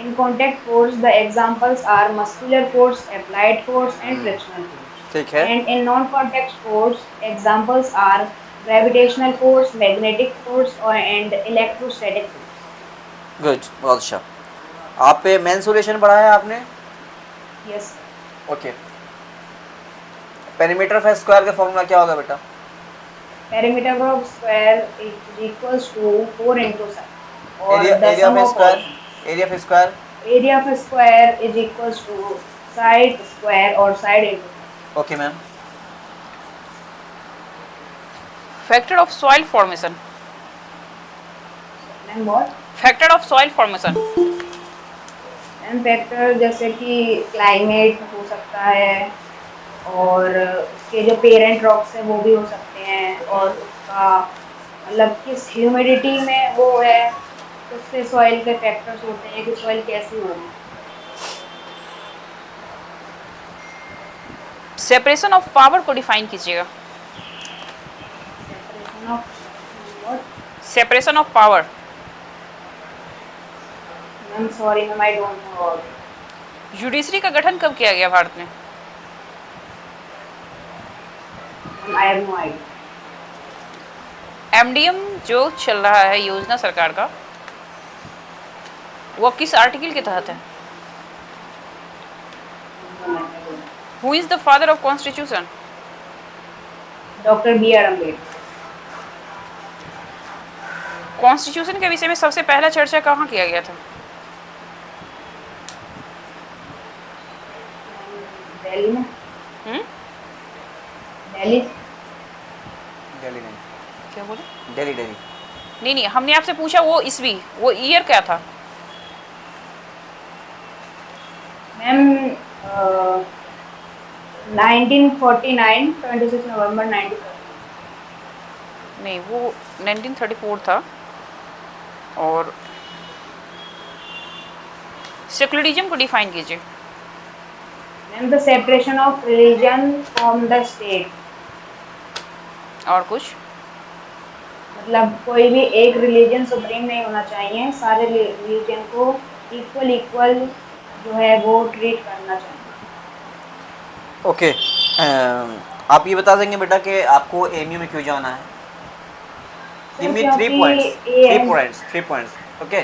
Speaker 8: in contact force, the examples are muscular force, applied force, and frictional force.
Speaker 4: ठीक है,
Speaker 8: And in non-contact force, examples are gravitational force, magnetic force, and electrostatic force.
Speaker 4: Good, बहुत अच्छा। आप पे mensuration पढ़ा है आपने?
Speaker 8: Yes.
Speaker 4: Okay, perimeter of square का फॉर्मूला क्या होगा बेटा?
Speaker 8: Perimeter of square is equals to 4 into 7. और
Speaker 4: area
Speaker 8: the
Speaker 4: area
Speaker 8: sum
Speaker 4: of
Speaker 8: of
Speaker 4: square, area of square,
Speaker 8: area of square is equals to side square और side into.
Speaker 4: Okay ma'am.
Speaker 3: Factor of soil formation,
Speaker 8: ma'am what?
Speaker 3: Factor of soil formation,
Speaker 8: ma'am factor जैसे कि climate हो सकता है, और उसके जो parent rocks है वो भी हो सकते हैं, और उसका मतलब किस ह्यूमिडिटी में वो है, उससे सॉइल के फैक्टर्स होते हैं कि सॉइल कैसी होगी।
Speaker 3: सेपरेशन ऑफ पावर को डिफाइन कीजिएगा।
Speaker 8: Separation of what?
Speaker 3: Separation of power,
Speaker 8: ma'am sorry ma'am, I don't know.
Speaker 3: Judiciary का गठन कब किया गया भारत में?
Speaker 8: I have no idea.
Speaker 3: MDM जो चल रहा है योजना सरकार का, वो किस आर्टिकल के तहत है? Who is the father of constitution?
Speaker 8: Doctor B R Ambedkar.
Speaker 3: Constitution के विषय में सबसे पहला चर्चा कहाँ किया गया था?
Speaker 8: दिल्ली में।
Speaker 3: हम्म,
Speaker 8: दिल्ली।
Speaker 4: दिल्ली नहीं,
Speaker 3: क्या बोले?
Speaker 4: दिल्ली दिल्ली।
Speaker 3: नहीं नहीं, हमने आपसे पूछा वो ईस्वी, वो ईयर क्या था?
Speaker 8: मैम 1949, 26 नवंबर 1949।
Speaker 3: नहीं, वो 1934 था। और सेक्युलरिज्म को डिफाइन कीजिए।
Speaker 8: Ma'am the separation of religion from the state.
Speaker 3: और कुछ?
Speaker 8: मतलब कोई भी एक रिलीजन सुप्रीम नहीं होना चाहिए, सारे रिलीजन को इक्वल जो है वो ट्रीट करना चाहिए।
Speaker 4: ओके, आप ये बता देंगे बेटा कि आपको एमयू में क्यों जाना है? Give me 3 points, 3 points. Okay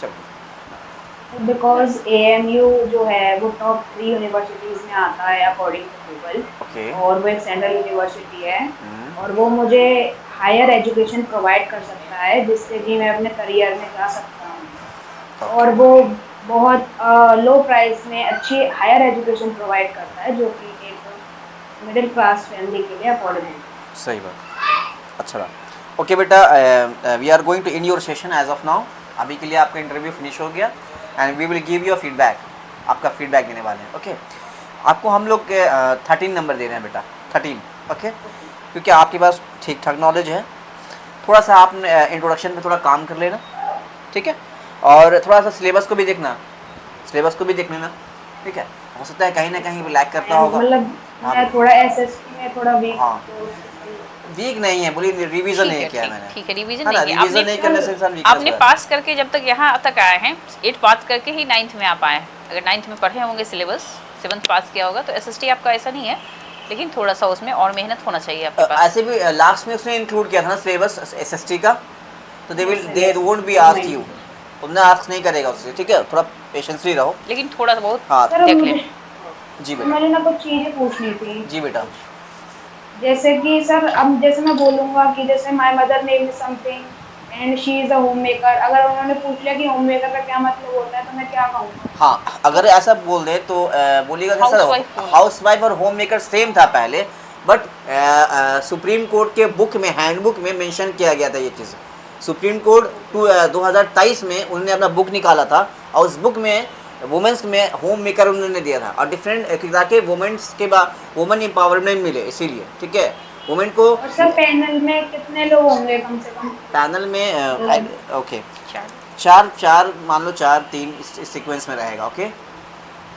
Speaker 4: चलो।
Speaker 8: बिकॉज एएमयू जो है वो टॉप 3 यूनिवर्सिटीज में आता है अकॉर्डिंग टू गूगल,
Speaker 4: ओके।
Speaker 8: और वो एक सेंट्रल यूनिवर्सिटी है, और वो मुझे हायर एजुकेशन प्रोवाइड कर सकता है जिससे कि मैं अपने करियर में जा सकता हूँ, और वो बहुत लो प्राइस में अच्छी हायर एजुकेशन प्रोवाइड करता है जो कि एक मिडिल क्लास फैमिली के लिए अफोर्डेबल।
Speaker 4: सही बात, अच्छा रहा। ओके बेटा, we are going to in your session as of now. अभी के लिए आपका इंटरव्यू फिनिश हो गया and we will give you feedback. आपका फीडबैक देने वाले हैं। ओके, आपको हम लोग 13 नंबर दे रहे हैं बेटा, 13। ओके, क्योंकि आपके पास ठीक ठाक नॉलेज है। थोड़ा सा आप इंट्रोडक्शन में थोड़ा काम कर लेना, ठीक है, और थोड़ा सा सिलेबस को भी देखना, सिलेबस को भी देख लेना, ठीक है। हो सकता है कहीं ना कहीं वो लैग करता होगा।
Speaker 8: मतलब मैं थोड़ा एसएसटी में थोड़ा वीक,
Speaker 4: हाँ, वीक नहीं है, बोलिए रिवीजन नहीं किया मैंने।
Speaker 3: ठीक है, रिवीजन
Speaker 4: है ना,
Speaker 3: नहीं है।
Speaker 4: रिवीजन नहीं करने से इंसान weakness
Speaker 3: आपने
Speaker 4: है।
Speaker 3: पास करके जब तक यहाँ तक आए हैं, 8 पास करके ही 9th में आप आए हैं। अगर 9th में पढ़े होंगे सिलेबस, 7th पास किया होगा, तो एसएसटी आपका ऐसा नहीं है, लेकिन थोड़ा सा उसमें और मेहनत होना चाहिए आपके पास।
Speaker 4: ऐसे भी लास्ट में उसने इंक्लूड किया था ना सिलेबस एसएसटी का, तो they won't be ask you, उन्हें आस्क नहीं करेगा उससे, ठीक है। थोड़ा पेशेंसली रहो,
Speaker 3: लेकिन थोड़ा सा बहुत
Speaker 4: हाँ।
Speaker 8: सर
Speaker 3: देख
Speaker 8: मुझे
Speaker 3: लें।
Speaker 4: जी बेटा,
Speaker 8: मैंने ना कुछ चीजें पूछनी थी।
Speaker 4: जी बेटा।
Speaker 8: जैसे कि सर अब जैसे मैं बोलूँगा कि जैसे my mother name is something and she is a home maker, अगर उन्होंने पूछ लिया कि होम मेकर का क्या मतलब होता है तो मैं क्या कहूँगा?
Speaker 4: हाँ, अगर ऐसा बोल दे तो बोलिएगा कि सर
Speaker 3: Housewife होना।
Speaker 4: हाउस वाइफ और होम मेकर सेम था पहले, बट सुप्रीम कोर्ट के बुक में, हैंडबुक में मेंशन किया गया था ये चीज़। सुप्रीम कोर्ट 2023 में उन्होंने अपना बुक निकाला था, और उस बुक में वुमेंस में होम मेकर उन्होंने दिया था, और डिफरेंट ताकि वुमेंस के बाद वुमेन एम्पावरमेंट मिले, इसीलिए, ठीक है। वुमेन को
Speaker 8: और सर पैनल में कितने लोग होंगे कम से कम?
Speaker 4: पैनल में ओके
Speaker 3: चार।
Speaker 4: चार मान लो, 4-3 इस सीक्वेंस में रहेगा। ओके,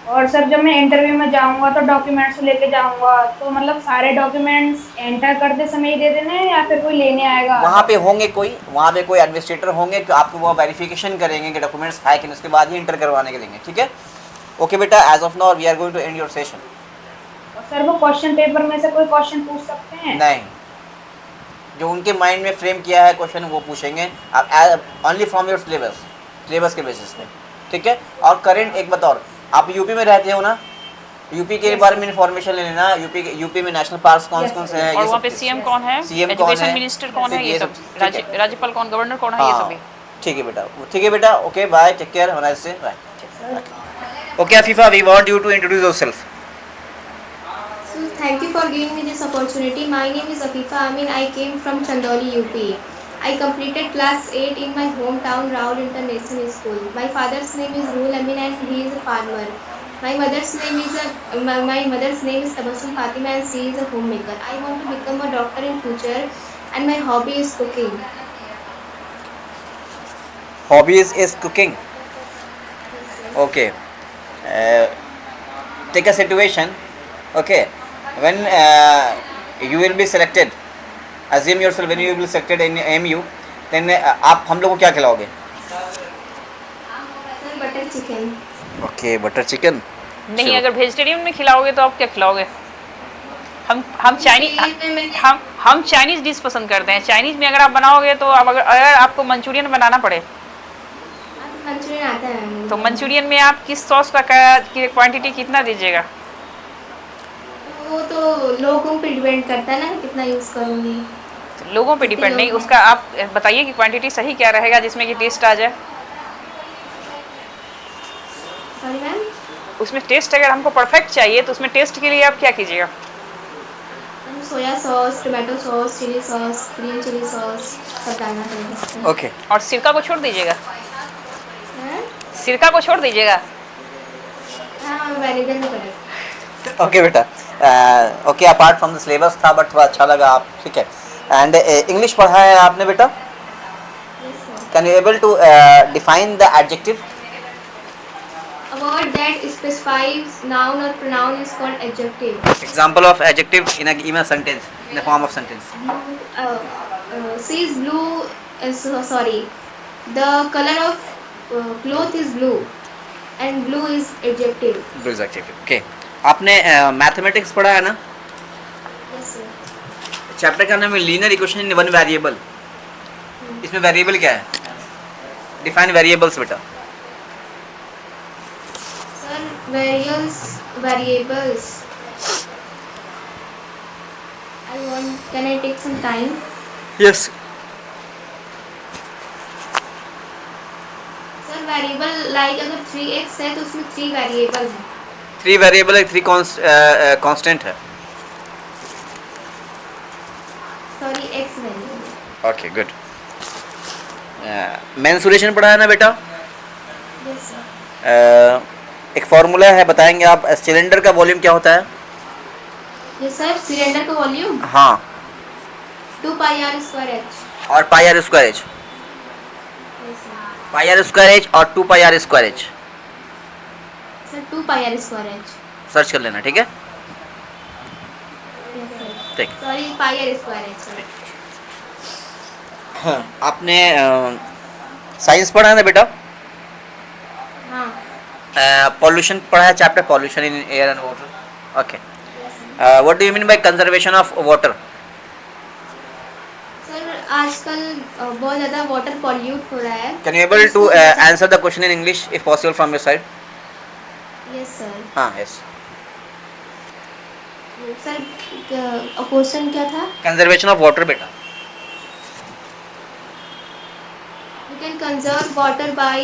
Speaker 8: और सर जब मैं इंटरव्यू में जाऊंगा तो डॉक्यूमेंट्स लेके जाऊंगा, तो मतलब सारे डॉक्यूमेंट्स एंटर करते समय ही दे देने हैं या फिर कोई लेने आएगा?
Speaker 4: वहाँ पे होंगे कोई, वहाँ पे कोई एडमिनिस्ट्रेटर होंगे, तो आपको वो वेरिफिकेशन करेंगे कि डॉक्यूमेंट्स है कि नहीं, उसके बाद ही इंटर करवाने के देंगे, ठीक है। ओके बेटा, as of now we are going to end your session.
Speaker 8: और सर वो क्वेश्चन पेपर में से कोई क्वेश्चन पूछ सकते हैं?
Speaker 4: नहीं, जो उनके माइंड में फ्रेम किया है क्वेश्चन वो पूछेंगे, only from your syllabus, syllabus के बेसिस पे, ठीक है। और करंट एक बात और, आप यूपी में रहते हो ना, यूपी के बारे में इन्फॉर्मेशन ले लेना। यूपी में नेशनल पार्क्स कौन से हैं,
Speaker 3: और
Speaker 4: ये
Speaker 3: वहाँ
Speaker 4: सब
Speaker 3: पे सीएम कौन है,
Speaker 4: CM कौन
Speaker 3: एजुकेशन
Speaker 4: है,
Speaker 3: मिनिस्टर कौन है,
Speaker 4: ठीक है,
Speaker 3: ये
Speaker 4: ये
Speaker 3: सब,
Speaker 4: सब, ठीक है।
Speaker 3: राज्यपाल कौन, गवर्नर कौन है, ये
Speaker 4: हाँ,
Speaker 3: सभी।
Speaker 4: ठीक है बेटा, ठीक है बेटा, okay bye, take care, have a nice day, bye. Okay Afifa, we want you to introduce yourself.
Speaker 9: So thank you for giving me this opportunity. My name is Afifa Amin. I came from Chandoli, UP. I completed class 8 in my hometown, Raul International School. My father's name is Rul Amin and he is a farmer. My mother's name is Tabassum Fatima and she is a homemaker. I want to become a doctor in future and my hobby is cooking.
Speaker 4: Hobbies is cooking.
Speaker 9: Yes, sir.
Speaker 4: Okay. Take a situation. Okay. When you will be selected, assume yourself when you will be selected in AMU, then आप हम लोग को क्या खिलाओगे?
Speaker 9: Sir, butter chicken.
Speaker 4: Okay, butter chicken.
Speaker 3: नहीं, अगर vegetarian में खिलाओगे तो आप क्या खिलाओगे? हम चाइनीज हम चाइनीज डिश पसंद करते हैं। चाइनीज में अगर आप बनाओगे तो अगर आपको मंचूरियन बनाना पड़े
Speaker 9: मंचूरियन आता है
Speaker 3: तो मंचूरियन में आप किस सॉस का क्वांटिटी कितना दीजिएगा?
Speaker 9: वो तो लोगों पे डिपेंड करता है ना कितना यूज करूंगी।
Speaker 3: तो लोगों पे डिपेंड नहीं, उसका आप बताइए कि क्वांटिटी सही क्या रहेगा जिसमें कि टेस्ट आ जाए।
Speaker 9: Sorry ma'am.
Speaker 3: उसमें टेस्ट अगर हमको परफेक्ट चाहिए तो उसमें टेस्ट के लिए आप क्या कीजिएगा?
Speaker 9: Soya sauce, tomato sauce, chilli sauce, green chilli sauce सब डालना पड़ेगा।
Speaker 4: ओके।
Speaker 3: और सिरका को छोड़ दीजिएगा।
Speaker 9: हाँ?
Speaker 3: सिरका को छोड़ दीजिएगा।
Speaker 9: हाँ, वेनेगर में पड़ेगा।
Speaker 4: ओके बेटा, okay, apart from the syllabus था बट थोड़ा अच्छा लगा आप, ठीक है। एंड इंग्लिश पढ़ा है आपने बेटा?
Speaker 9: Yes, sir.
Speaker 4: Can you able to define the adjective?
Speaker 9: A word that specifies noun or pronoun is called adjective.
Speaker 4: Example of adjective in a sentence, in the form of sentence.
Speaker 9: She is blue. Sorry. The color of cloth is blue, and blue is adjective.
Speaker 4: Blue is adjective. Okay. आपने mathematics पढ़ा है ना?
Speaker 9: Yes, sir.
Speaker 4: Chapter का नाम है linear equation in one variable. इसमें variable क्या है? डिफाइन वेरिएबल्स बेटा।
Speaker 9: Sir, variables. Can I take some time?
Speaker 4: Yes.
Speaker 9: Sir, variable like अगर 3x है तो उसमें 3 वेरिएबल हैं।
Speaker 4: 3 वेरिएबल है, 3 कांस्टेंट है।
Speaker 9: Sorry, x variable.
Speaker 4: Okay, good. Mensuration पढ़ा है ना बेटा?
Speaker 9: Yes, sir.
Speaker 4: एक फॉर्मूला है, बताएंगे आप? सिलेंडर का वॉल्यूम क्या होता है?
Speaker 9: Yes, sir. सिलेंडर का वॉल्यूम
Speaker 4: हाँ।
Speaker 9: 2 pi r square h.
Speaker 4: और pi R square H.
Speaker 9: Yes, sir.
Speaker 4: Pi R square H और 2 pi R square H
Speaker 9: Sir, 2 pi r square h.
Speaker 4: Search कर लेना, ठीक है?
Speaker 9: Yes, sir.
Speaker 4: ठीक।
Speaker 9: Sorry, pi r square h, sir.
Speaker 4: हाँ, आपने science पढ़ा है ना बेटा?
Speaker 9: हाँ।
Speaker 4: पॉल्यूशन पढ़ा है, chapter pollution in air and water. Okay, what do you mean by conservation of water?
Speaker 9: Sir, आजकल बहुत ज़्यादा वाटर पॉल्यूट हो रहा है।
Speaker 4: Can you able to answer the question in English if possible from your side?
Speaker 9: Yes sir.
Speaker 4: हाँ, yes.
Speaker 9: Sir, question क्या था?
Speaker 4: Conservation of water बेटा।
Speaker 9: We can conserve water by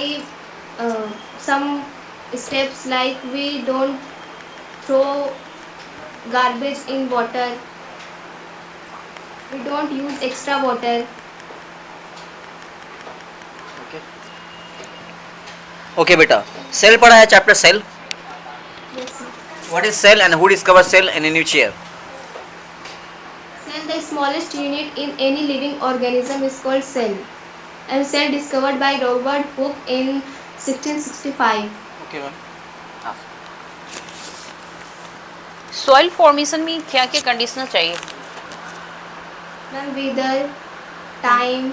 Speaker 9: some steps like we don't throw garbage in water. We don't use extra water.
Speaker 4: Okay बेटा, cell पढ़ा है, chapter cell.
Speaker 9: Yes, sir.
Speaker 4: What is cell and who discovered cell in which year?
Speaker 9: Cell, the smallest unit in any living organism, is called cell. And cell discovered by Robert Hooke in 1665.
Speaker 4: Okay ma'am.
Speaker 3: Soil formation में क्या क्या conditioner चाहिए?
Speaker 9: Ma'am, weather, time,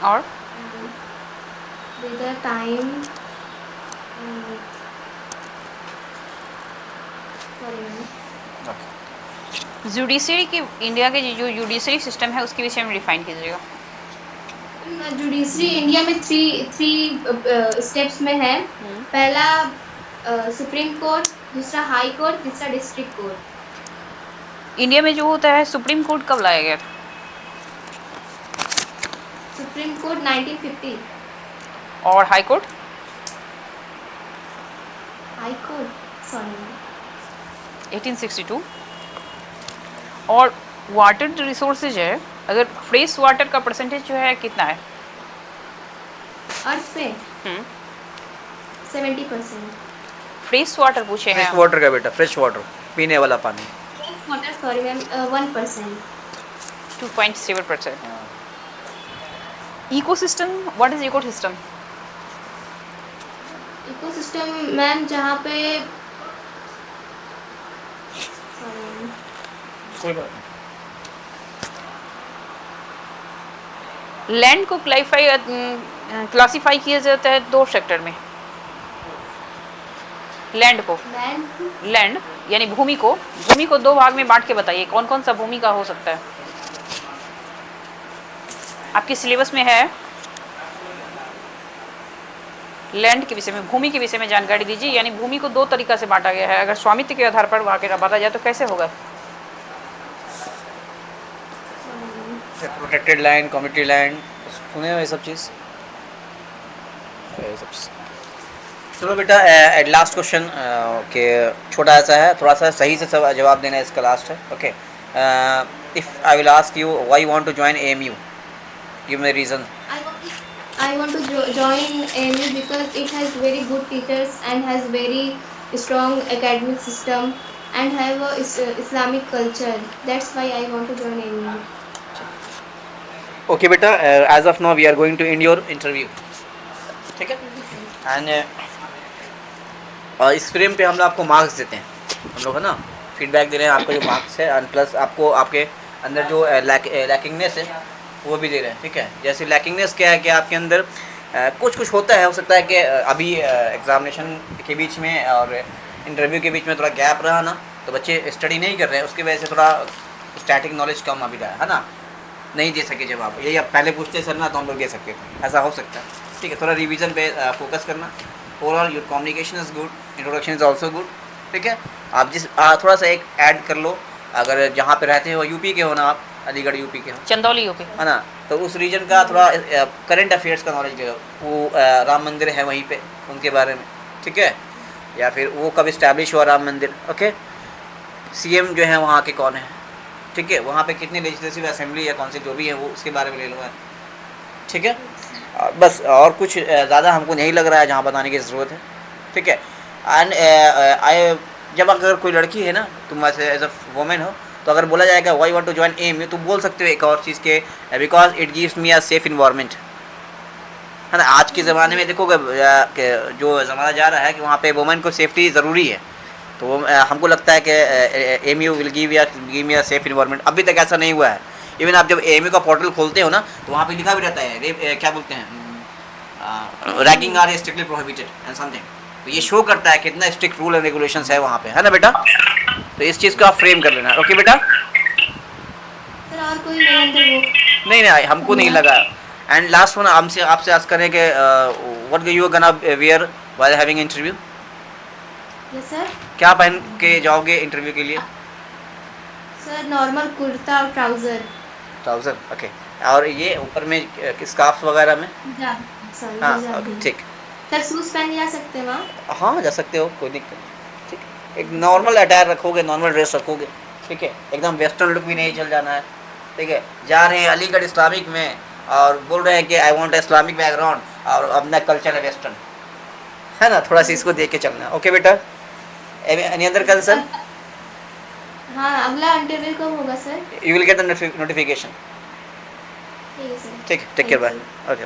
Speaker 3: और
Speaker 9: weather, time. Sorry, ma'am.
Speaker 3: Judiciary की, India के जो judiciary system है उसके विषय में डिफाइन कीजिएगा।
Speaker 9: जुडिशरी इंडिया में थ्री स्टेप्स में है। पहला सुप्रीम कोर्ट, दूसरा हाई कोर्ट, तीसरा डिस्ट्रिक्ट कोर्ट।
Speaker 3: इंडिया में जो होता है, सुप्रीम कोर्ट कब लाया गया था?
Speaker 9: सुप्रीम कोर्ट 1950,
Speaker 3: और high court?
Speaker 9: High court sorry
Speaker 3: 1862। और वाटर रिसोर्सेज है, अगर फ्रेश वाटर का परसेंटेज जो है कितना है?
Speaker 9: अर्थ पे 70%।
Speaker 3: फ्रेश वाटर पूछे हैं
Speaker 4: फ्रेश
Speaker 3: हम।
Speaker 4: वाटर का बेटा, फ्रेश वाटर, पीने वाला पानी।
Speaker 9: Water sorry ma'am 1%।
Speaker 3: 2.7%। Ecosystem, what is ecosystem?
Speaker 9: Ecosystem ma'am जहाँ पे sorry,
Speaker 3: लैंड को क्लासीफाई किया जाता है दो सेक्टर में। लैंड को,
Speaker 9: land
Speaker 3: लैंड यानी भूमि को दो भाग में बांट के बताइए कौन कौन सा भूमि का हो सकता है। आपके सिलेबस में है, लैंड के विषय में, भूमि के विषय में जानकारी दीजिए। यानी भूमि को दो तरीका से बांटा गया है, अगर स्वामित्व के आधार पर बांटा जाए तो कैसे होगा?
Speaker 4: प्रोटेक्टेड लैंड, कम्युनिटी लैंड, सुने हो ये सब चीज़? चलो बेटा, लास्ट क्वेश्चन के छोटा ऐसा है, थोड़ा सा सही से सब जवाब देना है, इसका लास्ट है। Okay, if I will ask you why you want to join AMU, give me reason.
Speaker 9: I want to join AMU because it has very good teachers and has very strong academic system and have a Islamic culture. That's why I want to join AMU.
Speaker 4: Okay बेटा, as of now we are going to end your interview, ठीक है? And इस frame पे हम लोग आपको marks देते हैं, हम लोग है ना, फीडबैक दे रहे हैं आपको जो मार्क्स है, एंड प्लस आपको आपके अंदर जो लैकिंगनेस है वो भी दे रहे हैं, ठीक है? जैसे लैकिंगनेस क्या है कि आपके अंदर कुछ होता है, हो सकता है कि अभी एग्जामिनेशन के बीच में और इंटरव्यू के बीच में थोड़ा गैप रहा ना, तो बच्चे स्टडी नहीं कर रहे हैं, उसकी वजह से थोड़ा स्टैटिक नॉलेज कम अभी रहा है ना, नहीं दे सके जवाब। यही आप पहले पूछते सर ना तो हम लोग दे सकते थे, ऐसा हो सकता है, ठीक है? थोड़ा रिवीजन पे फोकस करना। Overall your communication is good, introduction is also good, ठीक है? आप थोड़ा सा एक ऐड कर लो, अगर जहाँ पे रहते हो यूपी के हो ना आप, अलीगढ़ यूपी के हो,
Speaker 3: चंदौली यूपी,
Speaker 4: है ना, तो उस रीजन का थोड़ा करंट अफेयर्स का नॉलेज ले लो। वो राम मंदिर है वहीं पे, उनके बारे में, ठीक है? या फिर वो कब इस्टेब्लिश हुआ राम मंदिर, ओके? CM जो है वहाँ के कौन है, ठीक है? वहाँ पे कितनी लेजिस्लेटिव असेंबली या काउंसिल जो भी है वो उसके बारे में ले लो, है, ठीक है? बस और कुछ ज़्यादा हमको नहीं लग रहा है जहाँ बताने की ज़रूरत है, ठीक है? एंड जब अगर कोई लड़की है ना, तुम ऐसे एज अ वुमेन हो, तो अगर बोला जाएगा why want to join AMU, तो बोल सकते हो एक और चीज़ के, because it gives me a safe environment, है ना? आज के ज़माने में देखोगे जो ज़माना जा रहा है कि वहाँ पे वुमेन को सेफ्टी ज़रूरी है, तो वो हमको लगता है कि AMU will give me a safe environment. अभी तक ऐसा नहीं हुआ है। इवन आप जब AMU का पोर्टल खोलते हो ना, तो वहाँ पे लिखा भी रहता है क्या बोलते हैं, ragging are strictly prohibited and something. तो ये शो करता है कितना स्ट्रिक्ट रूल एंड रेगुलेशंस है वहाँ पे, है ना बेटा? तो इस चीज़ को आप फ्रेम कर लेना, ओके बेटा?
Speaker 9: सर और कोई नहीं अंदर वो
Speaker 4: नहीं हमको नहीं लगा। एंड लास्ट वन, आपसे आस्क करें कि what you gonna wear while having interview?
Speaker 9: Yes sir.
Speaker 4: क्या पहन के जाओगे इंटरव्यू के लिए?
Speaker 9: सर नॉर्मल कुर्ता और ट्राउजर।
Speaker 4: Trouser, okay. और ये ऊपर में स्कार्फ वगैरह में?
Speaker 9: सॉरी
Speaker 4: हाँ, ठीक।
Speaker 9: सर शूज पहन जा सकते हैं वहाँ?
Speaker 4: हाँ जा सकते हो, कोई दिक्कत नहीं, ठीक है? एक नॉर्मल अटायर रखोगे, नॉर्मल ड्रेस रखोगे, ठीक है? एकदम वेस्टर्न लुक भी नहीं चल जाना है, ठीक है? जा रहे हैं अलीगढ़ इस्लामिक में और बोल रहे हैं कि आई वांट इस्लामिक बैकग्राउंड और अपना कल्चर है वेस्टर्न, है ना? थोड़ा सा इसको देख के चलना, ओके बेटा? Any other concern?
Speaker 9: हाँ, अगला इंटरव्यू कब होगा sir?
Speaker 4: You will get the notification,
Speaker 9: ठीक है सर।
Speaker 4: ठीक है? Take care, bye, okay.